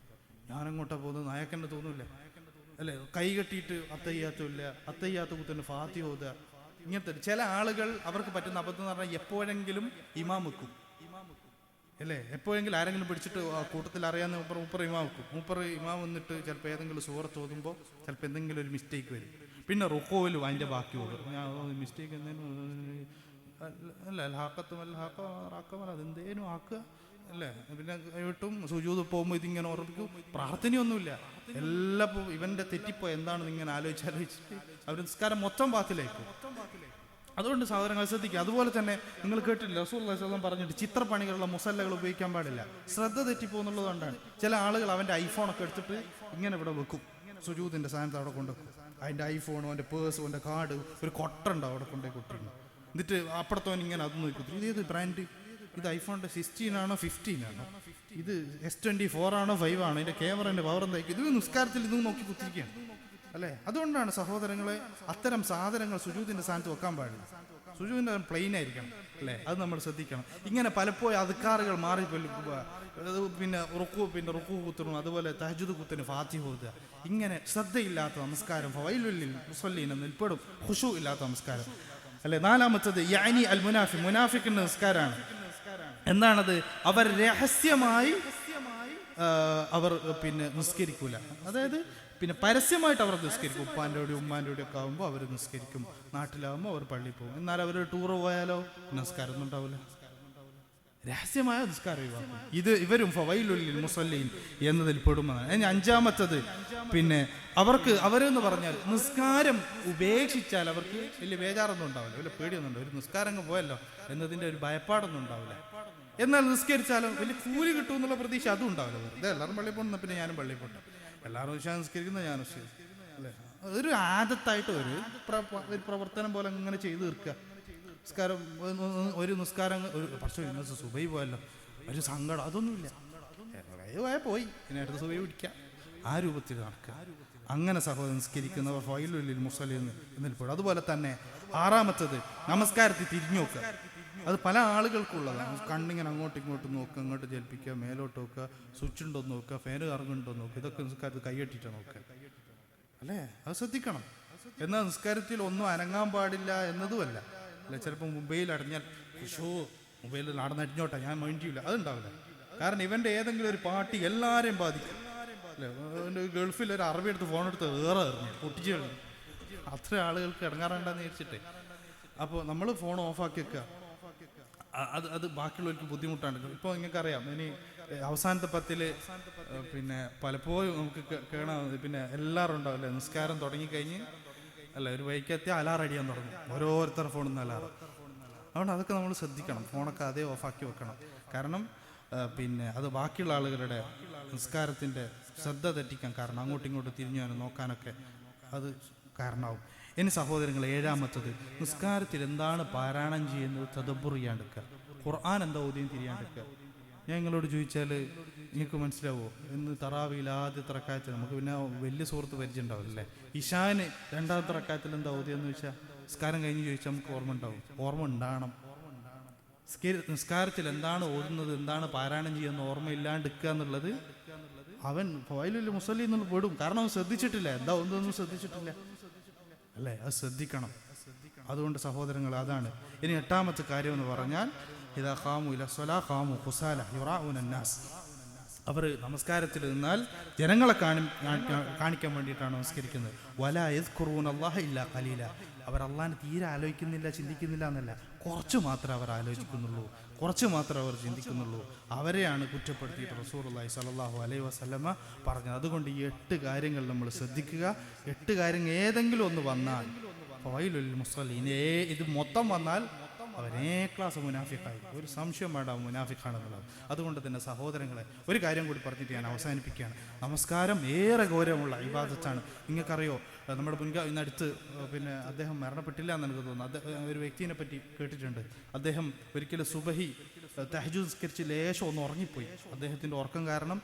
ഞാനങ്ങോട്ടാ പോകുന്നത് നായക്കന്നെ തോന്നൂല്ലേ അല്ലേ? കൈ കെട്ടിയിട്ട് അത്തഹിയ്യാത്തു കുത്തന്നെ ഫാത്തിഹ ഓതുക. ഇങ്ങനത്തെ ചില ആളുകൾ അവർക്ക് പറ്റുന്ന അബദ്ധം എന്ന് പറഞ്ഞാൽ എപ്പോഴെങ്കിലും ഇമാം വെക്കും അല്ലേ? എപ്പോഴെങ്കിലും ആരെങ്കിലും പിടിച്ചിട്ട് കൂട്ടത്തിൽ അറിയാവുന്ന മൂപ്പർ ഇമാം വെക്കും. മൂപ്പർ ഇമാം വന്നിട്ട് ചിലപ്പോൾ ഏതെങ്കിലും സൂറത്ത് ഓതുമ്പോൾ ചിലപ്പോൾ എന്തെങ്കിലും ഒരു മിസ്റ്റേക്ക് വരും. പിന്നെ റുക്കോയിലും അതിൻ്റെ ബാക്കി ഓതും. ഞാൻ മിസ്റ്റേക്ക് എന്തെങ്കിലും അല്ല, അതെന്തേനും ആക്കുക അല്ലേ? പിന്നെ വിട്ടും സുജൂദ് പോകുമ്പോൾ ഇതിങ്ങനെ ഓർമ്മിക്കും. പ്രാർത്ഥനയൊന്നുമില്ല, എല്ലാം ഇവൻ്റെ തെറ്റിപ്പോ എന്താണെന്ന് ഇങ്ങനെ ആലോചിച്ചിട്ട് അവർ നിസ്കാരം മൊത്തം ബാത്തിലേക്കും. അതുകൊണ്ട് സഹോദരങ്ങൾ ശ്രദ്ധിക്കുക. അതുപോലെ തന്നെ നിങ്ങൾ കേട്ടില്ല, റസൂലുള്ളാഹി സ്വല്ലല്ലാഹു അലൈഹി വസല്ലം പറഞ്ഞിട്ട് ചിത്രപ്പണികളുള്ള മുസല്ലകൾ ഉപയോഗിക്കാൻ പാടില്ല. ശ്രദ്ധ തെറ്റിപ്പോന്നുള്ളതുകൊണ്ടാണ് ചില ആളുകൾ അവൻ്റെ ഐഫോണൊക്കെ എടുത്തിട്ട് ഇങ്ങനെ ഇവിടെ വെക്കും, സുജൂദിൻ്റെ സ്ഥാനത്ത് അവിടെ കൊണ്ടുവെക്കും. അതിൻ്റെ ഐഫോണും അവൻ്റെ പേഴ്സും അവൻ്റെ കാർഡ് ഒരു കൊട്ടുണ്ടാവും അവിടെ കൊണ്ടുപോയി കൊട്ടിരുന്നു. എന്നിട്ട് അപ്പുറത്തവൻ ഇങ്ങനെ അത് നോക്കും, ഇതേത് ബ്രാൻഡ്, ഇത് ഐഫോണിൻ്റെ 16 ആണോ 15 ആണോ, ഇത് S24 ആണോ 5 ആണോ, ഇതിൻ്റെ ക്യാമറേൻ്റെ പവർ എന്തായിരിക്കും, ഇത് നിസ്കാരത്തിൽ ഇതും നോക്കി കുത്തിരിക്കുകയാണ് അല്ലേ? അതുകൊണ്ടാണ് സഹോദരങ്ങളെ അത്തരം സാധനങ്ങൾ സുജൂദിൻ്റെ സ്ഥാനത്ത് വെക്കാൻ പാടില്ല. സുജൂദിൻ്റെ പ്ലെയിൻ ആയിരിക്കണം അല്ലേ, അത് നമ്മൾ ശ്രദ്ധിക്കണം. ഇങ്ങനെ പലപ്പോഴും അദ്കാറുകൾ മാറി പിന്നെ റുക്കൂ കുത്തണം, അതുപോലെ തഹജ്ജുദ് കുത്തിന് ഫാത്തിഹ ഓതുക, ഇങ്ങനെ ശ്രദ്ധയില്ലാത്ത നമസ്കാരം ഫവൈലുൽ മുസല്ലീൻ എന്ന് ഉൾപ്പെടും, ഖുശൂ ഇല്ലാത്ത നമസ്കാരം അല്ലെ. നാലാമത്തത് യഅനി അൽ മുനാഫിഖിന്റെ നിസ്കാരമാണ്. എന്താണത്? അവർ രഹസ്യമായി അവർ പിന്നെ നിസ്കരിക്കൂല, അതായത് പിന്നെ പരസ്യമായിട്ട് അവർ നിസ്കരിക്കും. ഉപ്പാൻ്റെയോടെയും ഉമ്മാൻ്റെയോടെയും ഒക്കെ ആകുമ്പോൾ അവർ നിസ്കരിക്കും, നാട്ടിലാകുമ്പോൾ അവർ പള്ളിയിൽ പോകും. എന്നാൽ അവർ ടൂർ പോയാലോ നിസ്കാരം ഒന്നും ഉണ്ടാവില്ല, രഹസ്യമായ നിസ്കാരം ഒഴിവാക്കും. ഇത് ഇവരും ഫവൈലുൽ മുസല്ലീൻ എന്നതിൽ പെടുമെന്നാണ്. ഇനി അഞ്ചാമത്തത് പിന്നെ അവരെന്ന് പറഞ്ഞാൽ നിസ്കാരം ഉപേക്ഷിച്ചാൽ അവർക്ക് വലിയ ബേജാറൊന്നും ഉണ്ടാവില്ല, വലിയ പേടിയൊന്നും ഉണ്ടാവില്ല, ഒരു നിസ്കാരം പോയല്ലോ എന്നതിൻ്റെ ഒരു ഭയപ്പാടൊന്നും ഉണ്ടാവില്ല. എന്നാൽ നിസ്കരിച്ചാലോ വലിയ കൂലി കിട്ടും എന്നുള്ള പ്രതീക്ഷ അതും ഉണ്ടാവില്ല. ഇത് എല്ലാവരും പള്ളിയിൽ പോകുന്ന പിന്നെ ഞാനും പള്ളിയിൽ പോട്ടെ, എല്ലാവരും വിശ്വാസം നിസ്കരിക്കുന്നത് ഞാനും അല്ലേ, ഒരു ആദത്തായിട്ട് ഒരു പ്രവർത്തനം പോലെ ഇങ്ങനെ ചെയ്ത് തീർക്കുക. നിസ്കാരം ഒരു നിസ്കാരം പക്ഷേ ഇന്നത്തെ സുബൈ പോയല്ലോ ഒരു സങ്കടം അതൊന്നുമില്ല, പോയി ഇനി അടുത്ത സുബൈ പിടിക്കാം, ആ രൂപത്തിൽ നടക്കുക. അങ്ങനെ സഹോദരൻ നിസ്കരിക്കുന്നവർ ഫവൈലുൽ മുസല്ലീൻ എന്നിൽപ്പെടും. അതുപോലെ തന്നെ ആറാമത്തത് നമസ്കാരത്തിൽ തിരിഞ്ഞു നോക്കുക. അത് പല ആളുകൾക്കുള്ളതാണ്. കണ്ണിങ്ങനെ അങ്ങോട്ടും ഇങ്ങോട്ടും നോക്കുക, അങ്ങോട്ട് ജൽപ്പിക്കുക, മേലോട്ട് നോക്കുക, സ്വിച്ച് ഉണ്ടോ നോക്കുക, ഫാന് കറങ്ങുന്നുണ്ടോ നോക്കുക, ഇതൊക്കെ നിസ്കാരത്തിൽ കൈകെട്ടിട്ട് നോക്കുക അല്ലേ, അത് ശ്രദ്ധിക്കണം. എന്നാൽ നിസ്കാരത്തിൽ ഒന്നും അനങ്ങാൻ പാടില്ല എന്നതുമല്ല അല്ലെ. ചിലപ്പോൾ മൊബൈൽ അടഞ്ഞാൽ മൊബൈലിൽ നടന്നടിഞ്ഞോട്ടെ ഞാൻ മൈൻഡ് അതുണ്ടാവില്ല. കാരണം ഇവൻ്റെ ഏതെങ്കിലും ഒരു പാർട്ടി എല്ലാവരെയും ബാധിക്കും അല്ലേ. ഗൾഫിൽ ഒരു അറബി എടുത്ത് ഫോൺ എടുത്ത് വേറെ എറിഞ്ഞു പൊട്ടിച്ച് കഴിഞ്ഞു, അത്ര ആളുകൾക്ക് ഇടങ്ങാറുണ്ടെന്ന് വിചാരിച്ചിട്ട്. അപ്പോൾ നമ്മൾ ഫോൺ ഓഫാക്കി വെക്കുക, അത് ബാക്കിയുള്ളവർക്ക് ബുദ്ധിമുട്ടാണ്. ഇപ്പോൾ നിങ്ങൾക്കറിയാം, ഇനി അവസാനത്തെ 10 പിന്നെ പലപ്പോഴും നമുക്ക് കേണാം, പിന്നെ എല്ലാവരും ഉണ്ടാവില്ലേ നിസ്കാരം തുടങ്ങിക്കഴിഞ്ഞ് അല്ല ഒരു വൈക്കെത്തിയാൽ അലാറം അടിയാൻ തുടങ്ങും, ഓരോരുത്തരുടെ ഫോണിൽ നിന്ന് അലാറം. അതുകൊണ്ട് അതൊക്കെ നമ്മൾ ശ്രദ്ധിക്കണം, ഫോണൊക്കെ അതേ ഓഫാക്കി വെക്കണം. കാരണം പിന്നെ അത് ബാക്കിയുള്ള ആളുകളുടെ നിസ്കാരത്തിൻ്റെ ശ്രദ്ധ തെറ്റിക്കാൻ കാരണം, അങ്ങോട്ടും ഇങ്ങോട്ടും തിരിഞ്ഞു നോക്കാനൊക്കെ അത് കാരണമാവും. ഇനി സഹോദരങ്ങൾ, ഏഴാമത്തത് നിസ്കാരത്തിൽ എന്താണ് പാരായണം ചെയ്യുന്നത് തദബ്ബുർ ചെയ്യാണ്ടിരിക്കുക. ഖുർആൻ എന്താ ഓതിയും തിരിയാണ്ടിരിക്കുക. ഞാൻ നിങ്ങളോട് ചോദിച്ചാൽ നിങ്ങൾക്ക് മനസ്സിലാവുമോ? ഇന്ന് തറാവിയിൽ ആദ്യത്തെ റക്അത്തിൽ നമുക്ക് പിന്നെ വലിയ സുഹൃത്ത് പരിചയം ഉണ്ടാവില്ലേ. ഇശാന് രണ്ടാമത്തെ റക്അത്തിൽ എന്താ ഓതിയെന്ന് ചോദിച്ചാൽ നിസ്കാരം കഴിഞ്ഞ് ചോദിച്ചാൽ നമുക്ക് ഓർമ്മ ഉണ്ടാവും. ഓർമ്മ ഉണ്ടാകണം. നിസ്കാരത്തിൽ എന്താണ് ഓതുന്നത്, എന്താണ് പാരായണം ചെയ്യുന്നത് ഓർമ്മയില്ലാണ്ടിരിക്കുക എന്നുള്ളത് അവൻ ഫവൈലുൽ മുസല്ലീൻ എന്നുള്ള പെടും. കാരണം അവൻ ശ്രദ്ധിച്ചിട്ടില്ല, എന്താ ഒന്നും ശ്രദ്ധിച്ചിട്ടില്ല അല്ലേ, അത് ശ്രദ്ധിക്കണം. അതുകൊണ്ട് സഹോദരങ്ങൾ അതാണ്. ഇനി എട്ടാമത്തെ കാര്യം എന്ന് പറഞ്ഞാൽ ഇദാ ഖാമു ഇല സ്വലാ ഖാമു ഖുസാല യുറാഉന അന്നാസ്. അവർ നമസ്കാരത്തിൽ നിന്നാൽ ജനങ്ങളെ കാണിക്കാൻ വേണ്ടിയിട്ടാണ് നമസ്കരിക്കുന്നത്. വലാ യസ്കുറൂന അല്ലാഹ ഇല്ലാ ഖലീല. അവർ അള്ളാഹിനെ തീരെ ആലോചിക്കുന്നില്ല, ചിന്തിക്കുന്നില്ല എന്നല്ല, കുറച്ച് മാത്രമേ അവർ ആലോചിക്കുന്നുള്ളൂ, കുറച്ച് മാത്രമേ അവർ ചിന്തിക്കുന്നുള്ളൂ. അവരെയാണ് കുറ്റപ്പെടുത്തിയിട്ട് റസൂലുള്ളാഹി സ്വല്ലല്ലാഹു അലൈഹി വസല്ലമ പറഞ്ഞത്. അതുകൊണ്ട് ഈ 8 കാര്യങ്ങൾ നമ്മൾ ശ്രദ്ധിക്കുക. 8 കാര്യങ്ങൾ ഏതെങ്കിലും ഒന്ന് വന്നാൽ ഫവൈലുൽ മുസല്ലീൻ, ഇത് മൊത്തം വന്നാൽ അവനേ ക്ലാസ് മുനാഫിഖായി, ഒരു സംശയം വേണ്ട മുനാഫിഖാണെന്നുള്ളത്. അതുകൊണ്ട് തന്നെ സഹോദരങ്ങളെ ഒരു കാര്യം കൂടി പറഞ്ഞിട്ട് ഞാൻ അവസാനിപ്പിക്കുകയാണ്. നമസ്കാരം ഏറെ ഗൗരവമുള്ള ഇബാദത്താണ്. നിങ്ങൾക്കറിയോ, നമ്മുടെ ഇന്നടുത്ത് പിന്നെ അദ്ദേഹം മരണപ്പെട്ടില്ല എന്ന് എനിക്ക് തോന്നുന്നു. ഒരു വ്യക്തിനെ പറ്റി കേട്ടിട്ടുണ്ട്. അദ്ദേഹം ഒരിക്കലും സുബഹി തഹജ്ജുദ് നിസ്കരിച്ച് ലേശം ഒന്ന് ഉറങ്ങിപ്പോയി. അദ്ദേഹത്തിൻ്റെ ഉറക്കം കാരണം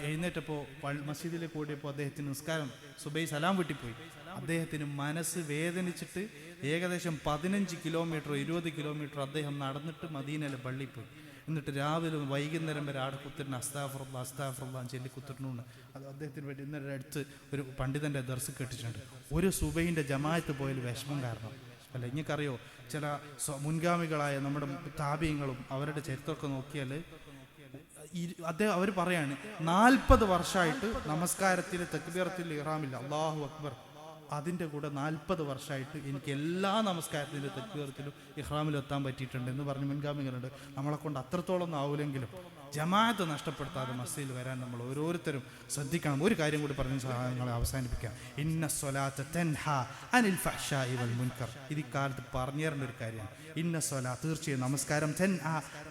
എഴുന്നേറ്റപ്പോൾ മസ്ജിദിലേക്ക് ഓടിയപ്പോൾ അദ്ദേഹത്തിന് നിസ്കാരം സുബഹി സലാം വീട്ടിപ്പോയി. അദ്ദേഹത്തിന് മനസ്സ് വേദനിച്ചിട്ട് ഏകദേശം 15 കിലോമീറ്റർ 20 കിലോമീറ്റർ അദ്ദേഹം നടന്നിട്ട് മദീനയിലെ പള്ളിയിൽ പോയി. എന്നിട്ട് രാവിലെ വൈകുന്നേരം വരെ ആടെ കുത്തിരുന്ന് അസ്താഫുറുല്ലാ ചൊല്ലി കുത്തിരുന്നു. അത് അദ്ദേഹത്തിന് വേണ്ടി ഇന്നലെ അടുത്ത് ഒരു പണ്ഡിതൻ്റെ ദർസ് കേട്ടിട്ടുണ്ട്. ഒരു സുബഹിൻ്റെ ജമാഅത്ത് പോയാൽ വിഷമം കാരണം അല്ല. ഇങ്ങൾക്കറിയോ, ചില മുൻഗാമികളായ നമ്മുടെ താബിയങ്ങളും അവരുടെ ചരിത്രമൊക്കെ നോക്കിയാൽ അവർ പറയാണ് 40 വർഷമായിട്ട് നമസ്കാരത്തിൽ തക്ബീറത്തിൽ ഇഹ്റാമില്ല, അല്ലാഹു അക്ബർ, അതിൻ്റെ കൂടെ 40 വർഷമായിട്ട് എനിക്ക് എല്ലാ നമസ്കാരത്തിൻ്റെ തക്ബീറത്തിലും ഇഹ്റാമിലും എത്താൻ പറ്റിയിട്ടുണ്ട് എന്ന് പറഞ്ഞ് മുൻഗാമികളുണ്ട്. നമ്മളെ കൊണ്ട് അത്രത്തോളം ഒന്നും ആവില്ലെങ്കിലും ജമാഅത്ത് നഷ്ടപ്പെടുത്താതെ മസ്ജിദിൽ വരാൻ നമ്മൾ ഓരോരുത്തരും ശ്രദ്ധിക്കണം. ഒരു കാര്യം കൂടി പറഞ്ഞ് ഞങ്ങളെ അവസാനിപ്പിക്കാം. ഇന്ന സ്വലാത്ത തൻഹാ അനിൽ ഫഹ്ശാഇ വൽ മുൻകർ. ഇത് ഇക്കാലത്ത് പറഞ്ഞു തരേണ്ട ഒരു കാര്യമാണ്. ഇന്ന സ്വലാ, തീർച്ചയായും നമസ്കാരം,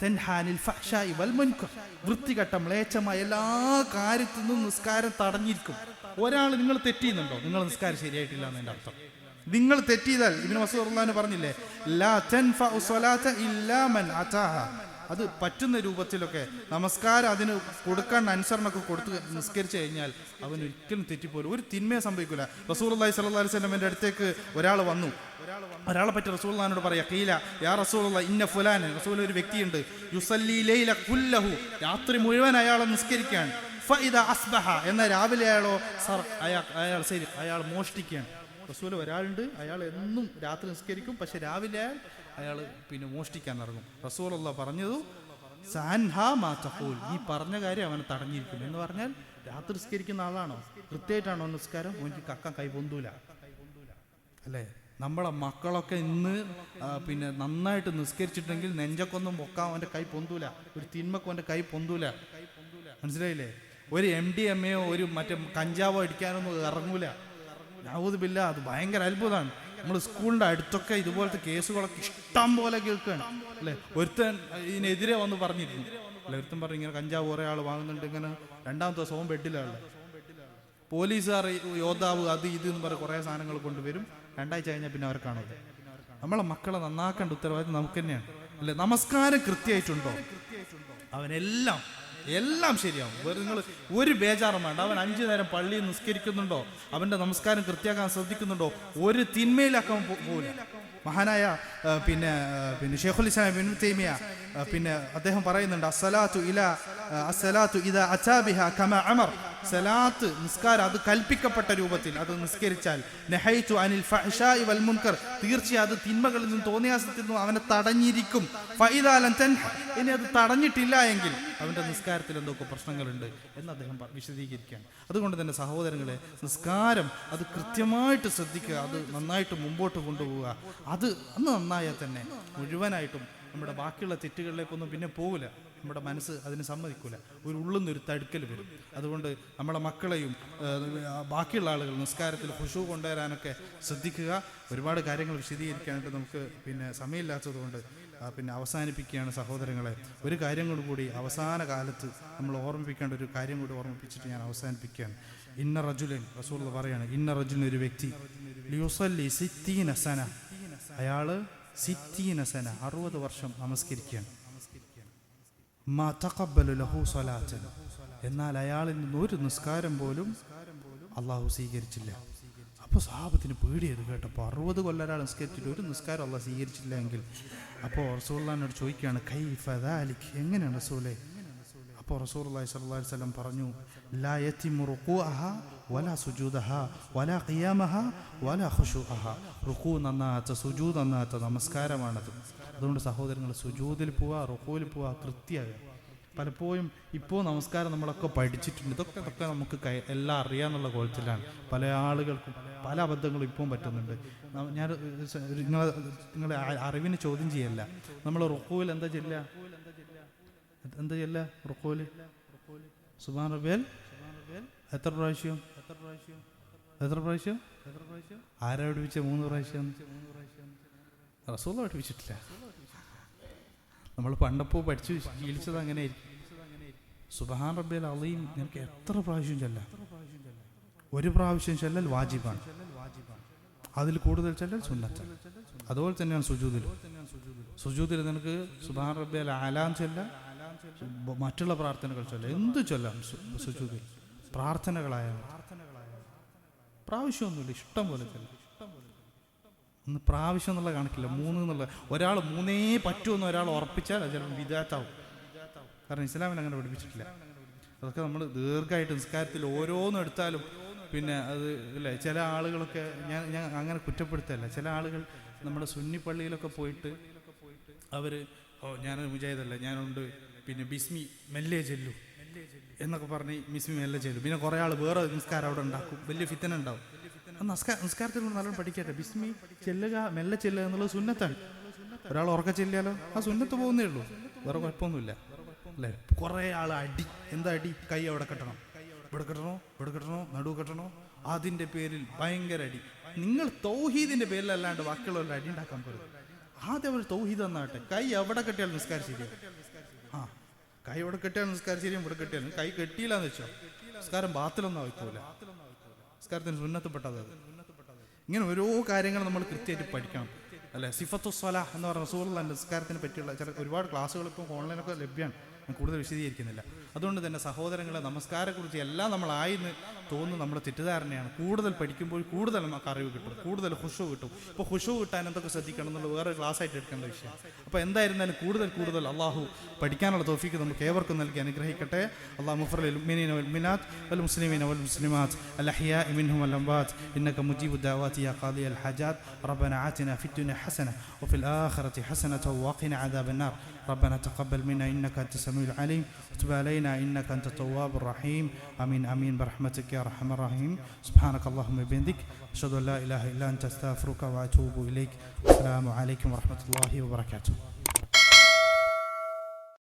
തൻഹാ അനിൽ ഫഹ്ശാഇ വൽ മുൻകർ, വൃത്തികെട്ട മ്ലേച്ഛമായ എല്ലാ കാര്യത്തിൽ നിന്നും നിസ്കാരം തടഞ്ഞിരിക്കും. ഒരാൾ നിങ്ങൾ തെറ്റിയുന്നുണ്ടോ, നിങ്ങൾ നിസ്കാരം ശരിയായിട്ടില്ല എന്നതിൻ്റെ അർത്ഥം. നിങ്ങൾ തെറ്റിയതാൽ ഇബ്നു മസ്ഊദ് റളിയല്ലാഹു അൻഹു പറഞ്ഞില്ലേ, ലാ തൻഫഉ സ്വലാത ഇല്ലാ മൻ അതാഹ, അത് പറ്റുന്ന രൂപത്തിലൊക്കെ നമസ്കാരം അതിന് കൊടുക്കാൻ അനുസരണമൊക്കെ കൊടുത്ത് നിസ്കരിച്ചു കഴിഞ്ഞാൽ അവൻ ഒരിക്കലും തെറ്റിപ്പോലും ഒരു തിന്മയെ സംഭവിക്കില്ല. റസൂലുള്ളാഹി സ്വല്ലല്ലാഹു അലൈഹി വസല്ലമയുടെ അടുത്തേക്ക് ഒരാൾ വന്നു. ഒരാളെ പറ്റി റസൂലുള്ളാഹിനോട് പറയാ, ഖീല യാ റസൂലുള്ളാഹി ഇന്ന ഫുലാൻ, റസൂൽ ഒരു വ്യക്തിയുണ്ട്, യുസല്ലി ലൈല കുല്ലഹു, രാത്രി മുഴുവൻ അയാളെ നിസ്കരിക്കുകയാണ്. ഫഇദാ അസ്ബഹ, എന്ന രാവിലെ അയാൾ മോഷ്ടിക്കുകയാണ്. റസൂൽ ഒരാളുണ്ട്, അയാൾ എന്നും രാത്രി നിസ്കരിക്കും, പക്ഷെ രാവിലെ അയാൾ പിന്നെ മോഷ്ടിക്കാൻ ഇറങ്ങും. റസൂലുള്ളാഹി പറഞ്ഞതു സാൻഹാ മാ തഖൂൽ, ഈ പറഞ്ഞ കാര്യം അവനെ തടഞ്ഞിരിക്കും. എന്ന് പറഞ്ഞാൽ രാത്രി നിസ്കരിക്കുന്ന ആളാണോ, കൃത്യമായിട്ടാണോ നിസ്കാരം, എനിക്ക് കക്കാൻ കൈ പൊന്തൂല അല്ലേ? നമ്മളെ മക്കളൊക്കെ ഇന്ന് പിന്നെ നന്നായിട്ട് നിസ്കരിച്ചിട്ടുണ്ടെങ്കിൽ നെഞ്ചക്കൊന്നും പൊക്കാൻ അവൻ്റെ കൈ പൊന്തൂല, ഒരു തിന്മക്കും അവൻ്റെ കൈ പൊന്തൂല. മനസ്സിലായില്ലേ? ഒരു MDMA ഒരു മറ്റേ കഞ്ചാവോ അടിക്കാനൊന്നും ഇറങ്ങൂല. നഊദു ബില്ലാ, അത് ഭയങ്കര അത്ഭുതമാണ്. നമ്മൾ സ്കൂളിൻ്റെ അടുത്തൊക്കെ ഇതുപോലത്തെ കേസുകളൊക്കെ ഇഷ്ടം പോലെ കേൾക്കുകയാണ് അല്ലേ? ഒരുത്തൻ ഇതിനെതിരെ വന്ന് പറഞ്ഞിരുന്നു അല്ലെ, ഒരുത്തൻ പറഞ്ഞു ഇങ്ങനെ കഞ്ചാവ് കുറേ ആൾ വാങ്ങുന്നുണ്ട്, ഇങ്ങനെ രണ്ടാമത്തെ ദിവസം ബെഡിലാണ്. പോലീസുകാർ യോദ്ധാവ് അത് ഇത് എന്ന് പറഞ്ഞ് കുറേ സാധനങ്ങൾ കൊണ്ടുവരും. 2 ആഴ്ച കഴിഞ്ഞാൽ പിന്നെ അവരെ കാണില്ല. നമ്മളെ മക്കളെ നന്നാക്കേണ്ട ഉത്തരവാദിത്വം നമുക്ക് തന്നെയാണ് അല്ലേ? നമസ്കാരം കൃത്യമായിട്ടുണ്ടോ അവനെല്ലാം ശരിയാവും. നിങ്ങൾ ഒരു ബേജാറും വേണ്ട. അവൻ 5 നേരം പള്ളിയിൽ നിസ്കരിക്കുന്നുണ്ടോ, അവൻ്റെ നമസ്കാരം കൃത്യമാക്കാൻ ശ്രദ്ധിക്കുന്നുണ്ടോ, ഒരു തിന്മയിലാക്കാൻ പോകില്ല. മഹാനായ പിന്നെ ശൈഖുൽ ഇസ്ലാം ഇബ്നു തൈമിയ പിന്നെ അദ്ദേഹം പറയുന്നുണ്ട്, അസ്സലാത്തു ഇദാ അതാ ബിഹാ കമാ അമർ, സലാത്ത് നിസ്കാരം അത് കൽപ്പിക്കപ്പെട്ട രൂപത്തിൽ അത് നിസ്കരിച്ചാൽ, നഹൈതു അനിൽ ഫഹ്ശാഇ വൽ മുൻകർ, തീർച്ചയായും അത് തിന്മകളിൽ നിന്നും തോന്നിയാസത്തിൽ നിന്നും അവനെ തടഞ്ഞിരിക്കും. ഫഇദാ ലൻ തൻഹ, ഇനി അത് തടഞ്ഞിട്ടില്ല എങ്കിൽ അവൻ്റെ നിസ്കാരത്തിൽ എന്തൊക്കെ പ്രശ്നങ്ങളുണ്ട് എന്ന് അദ്ദേഹം വിശദീകരിക്കുകയാണ്. അതുകൊണ്ട് തന്നെ സഹോദരങ്ങളെ, നിസ്കാരം അത് കൃത്യമായിട്ട് ശ്രദ്ധിക്കുക, അത് നന്നായിട്ട് മുമ്പോട്ട് കൊണ്ടുപോവുക. അത് അന്ന് നന്നായാൽ തന്നെ മുഴുവനായിട്ടും നമ്മുടെ ബാക്കിയുള്ള തെറ്റുകളിലേക്കൊന്നും പിന്നെ പോവില്ല. നമ്മുടെ മനസ്സ് അതിന് സമ്മതിക്കില്ല, ഒരു ഉള്ളുന്നൊരു തടുക്കൽ വരും. അതുകൊണ്ട് നമ്മളെ മക്കളെയും ബാക്കിയുള്ള ആളുകൾ നിസ്കാരത്തിൽ ഖുശൂ കൊണ്ടുവരാനൊക്കെ ശ്രദ്ധിക്കുക. ഒരുപാട് കാര്യങ്ങൾ വിശദീകരിക്കാനായിട്ട് നമുക്ക് പിന്നെ സമയമില്ലാത്തതുകൊണ്ട് പിന്നെ അവസാനിപ്പിക്കുകയാണ് സഹോദരങ്ങളെ. ഒരു കാര്യം കൂടി അവസാന കാലത്ത് നമ്മൾ ഓർമ്മിപ്പിക്കേണ്ട ഒരു കാര്യം കൂടി ഓർമ്മിപ്പിച്ചിട്ട് ഞാൻ അവസാനിപ്പിക്കുകയാണ്. ഇന്ന റജുലൻ, റസൂൽ പറയാണ്, ഇന്ന റജുലൻ ഒരു വ്യക്തി, ലിയുസല്ലി 60 സന, അയാൾ 60 സന 60 വർഷം നമസ്കരിക്കുകയാണ്. മാ തഖബ്ബല ലഹു സ്വലാത്തൻ, എന്നാൽ അയാളിൽ നിന്ന് ഒരു നിസ്കാരം പോലും അള്ളാഹു സ്വീകരിച്ചില്ല. അപ്പോൾ സഹാബത്തിന് പേടിയത് കേട്ടപ്പോൾ, 60 കൊല്ലം ഒരാൾ നിസ്കരിച്ചിട്ട് ഒരു നിസ്കാരം അള്ളാഹ് സ്വീകരിച്ചില്ല എങ്കിൽ, അപ്പോൾ റസൂലുള്ളാഹിനോട് ചോദിക്കുകയാണ്, കൈഫ ദാലിക്, എങ്ങനെയാണ് റസൂലേ? അപ്പോൾ റസൂലുള്ളാഹി സ്വല്ലല്ലാഹു അലൈഹി വസല്ലം പറഞ്ഞു, ലാ യതിമു റുകൂഅഹാ വലാ സുജൂദഹാ വലാ ഖിയാമഹാ വലാ ഖുശൂഅഹാ, റുകൂ നന്നാത്ത സുജൂദ് നന്നാത്ത നമസ്കാരമാണത്. അതുകൊണ്ട് സഹോദരങ്ങൾ, സുജൂദിൽ പോവുക, റുകൂവിൽ പോവുക, കൃത്യമാകുക. പലപ്പോഴും ഇപ്പോൾ നമസ്കാരം നമ്മളൊക്കെ പഠിച്ചിട്ടുണ്ട്, ഇതൊക്കെ നമുക്ക് എല്ലാം അറിയാമെന്നുള്ള കോലത്തിലാണ്. പല ആളുകൾക്കും പല അബദ്ധങ്ങളും ഇപ്പം പറ്റുന്നുണ്ട്. ഞാൻ നിങ്ങളെ അറിവിന് ചോദ്യം ചെയ്യല്ല. നമ്മൾ റുകൂവിൽ എന്താ ചെല്ലുക? റുകൂവിൽ സുബ്ഹാന റബ്ബിയൽ എത്ര പ്രാവശ്യം? ആരാ പഠിപ്പിച്ച? 3 പ്രാവശ്യം. റസൂൽ പഠിപ്പിച്ചിട്ടില്ല. നമ്മൾ പണ്ടപ്പോൾ പഠിച്ചു ശീലിച്ചത് അങ്ങനെയായിരിക്കും. സുബ്ഹാന റബ്ബിയൽ അളീം നിനക്ക് എത്ര പ്രാവശ്യം ചെല്ലാം? 1 പ്രാവശ്യം ചെല്ലൽ വാജിബാണ്, അതിൽ കൂടുതൽ ചെല്ലൽ സുന്നത്താണ്. അതുപോലെ തന്നെയാണ് സുജൂദിൽ നിനക്ക് സുബ്ഹാന റബ്ബിയൽ അലാം ചെല്ലാം, മറ്റുള്ള പ്രാർത്ഥനകൾ ചൊല്ലാം, എന്ത് ചൊല്ലാം സുജൂദിൽ, പ്രാർത്ഥനകളായ പ്രാവശ്യമൊന്നുമില്ല, ഇഷ്ടം പോലെ ചൊല്ലാം. ഒന്ന് പ്രാവശ്യം എന്നുള്ള കണക്കില്ല, 3 എന്നുള്ള. ഒരാൾ 3 പറ്റുമെന്ന് ഒരാൾ ഉറപ്പിച്ചാൽ അത് ചിലപ്പോൾ വിദാത്താവും. കാരണം ഇസ്ലാമിൽ അങ്ങനെ പഠിപ്പിച്ചിട്ടില്ല. അതൊക്കെ നമ്മൾ ദീർഘമായിട്ട് നിസ്കാരത്തിൽ ഓരോന്നും എടുത്താലും പിന്നെ അത് ഇല്ലേ, ചില ആളുകളൊക്കെ ഞാൻ അങ്ങനെ കുറ്റപ്പെടുത്തല്ല. ചില ആളുകൾ നമ്മുടെ സുന്നി പള്ളിയിലൊക്കെ പോയിട്ട് അവർ ഞാൻ മുജാഹിദല്ല, ഞാനുണ്ട്, പിന്നെ ബിസ്മി മെല്ലെ ചെല്ലു എന്നൊക്കെ പറഞ്ഞ് ബിസ്മി മെല്ലെ ചെല്ലും. പിന്നെ കുറേ ആൾ വേറെ നിസ്കാരം അവിടെ ഉണ്ടാക്കും, വലിയ ഫിത്തന ഉണ്ടാവും. നിസ്കാരത്തിൽ കൊണ്ട് നല്ലോണം പഠിക്കട്ടെ. ബിസ്മി ചെല്ലുക, മെല്ലെ ചെല്ലുക എന്നുള്ളത് സുന്നത്താണ്. ഒരാൾ ഉറക്ക ചെല്ലിയാലോ ആ സുന്നത്ത് പോകുന്നേ ഉള്ളൂ, വേറെ കുഴപ്പമൊന്നുമില്ല അല്ലേ. കുറേ ആൾ അടി, എന്താ അടി? കൈ അവിടെ കെട്ടണം, ഇവിടെ കെട്ടണോ, നടുവ് കെട്ടണോ, അതിൻ്റെ പേരിൽ ഭയങ്കര അടി. നിങ്ങൾ തൗഹീദിൻ്റെ പേരിലല്ലാണ്ട് ബാക്കിയുള്ളവരുടെ അടി ഉണ്ടാക്കാൻ പോലും. ആദ്യം അവർ തൗഹീദ് എന്നാട്ടെ. കൈ എവിടെ കെട്ടിയാലും നിസ്കാരം ശരിയാവും. കൈ ഇവിടെ കെട്ടിയാലും നിസ്കാരം ശരിയും, ഇവിടെ കെട്ടിയാലും. കൈ കെട്ടിയില്ലാന്ന് വെച്ചോ നിസ്കാരം ബാത്തിലൊന്നും ആയിപ്പോല. നിസ്കാരത്തിന് സുന്നത്തപ്പെട്ടത്. ഇങ്ങനെ ഓരോ കാര്യങ്ങൾ നമ്മൾ കൃത്യമായിട്ട് പഠിക്കണം. അല്ലെ സിഫത്തു സ്വലാഹ് എന്ന് പറഞ്ഞ റസൂലുള്ളാഹിന്റെ നിസ്കാരത്തിനെ പറ്റിയുള്ള ഒരുപാട് ക്ലാസ്സുകൾ ഇപ്പോൾ ഓൺലൈനൊക്കെ ലഭ്യമാണ്. ഞാൻ കൂടുതൽ വിശദീകരിക്കുന്നില്ല. അതുകൊണ്ട് തന്നെ സഹോദരങ്ങളെ, നമസ്കാരത്തെക്കുറിച്ച് എല്ലാം നമ്മളായിന്ന് തോന്നുന്നു നമ്മുടെ തെറ്റിദ്ധാരണയാണ്. കൂടുതൽ പഠിക്കുമ്പോൾ കൂടുതൽ നമുക്ക് അറിവ് കിട്ടും, കൂടുതൽ ഖുശൂ കിട്ടും. ഇപ്പോൾ ഖുശൂ കിട്ടാൻ എന്തൊക്കെ ശ്രദ്ധിക്കണം എന്നുള്ള വേറെ ക്ലാസ് ആയിട്ട് എടുക്കേണ്ട വിഷയം. അപ്പോൾ എന്തായിരുന്നാലും കൂടുതൽ അള്ളാഹു പഠിക്കാനുള്ള തൗഫീക്ക് നമുക്ക് ഏവർക്കും നൽകി അനുഗ്രഹിക്കട്ടെ. അല്ലാഹു മുഗ്ഫിർ ലിൽ മുഅ്മിനീന വൽ മുഅ്മിനാത്ത് വൽ മുസ്ലിമീന വൽ മുസ്ലിമാത്ത് അൽ അഹ്യാഇ മിൻഹും വൽ അംവാത്ത് ഇന്നക മുജീബു ദഅവാതി യാ ഖാദിയൽ ഹജാത്ത് റബ്ബനാ ആതിനാ ഫിദ് ദുനിയ ഹസന വഫിൽ ആഖിറതി ഹസനത വഖിനാ അദാബൻ നാർ ربنا تقبل منا إنك أنت السميع العليم وتب علينا إنك أنت التواب الرحيم آمين آمين برحمتك يا أرحم الراحمين سبحانك اللهم وبحمدك أشهد أن لا إله إلا أنت أستغفرك وأتوب إليك السلام عليكم ورحمة الله وبركاته.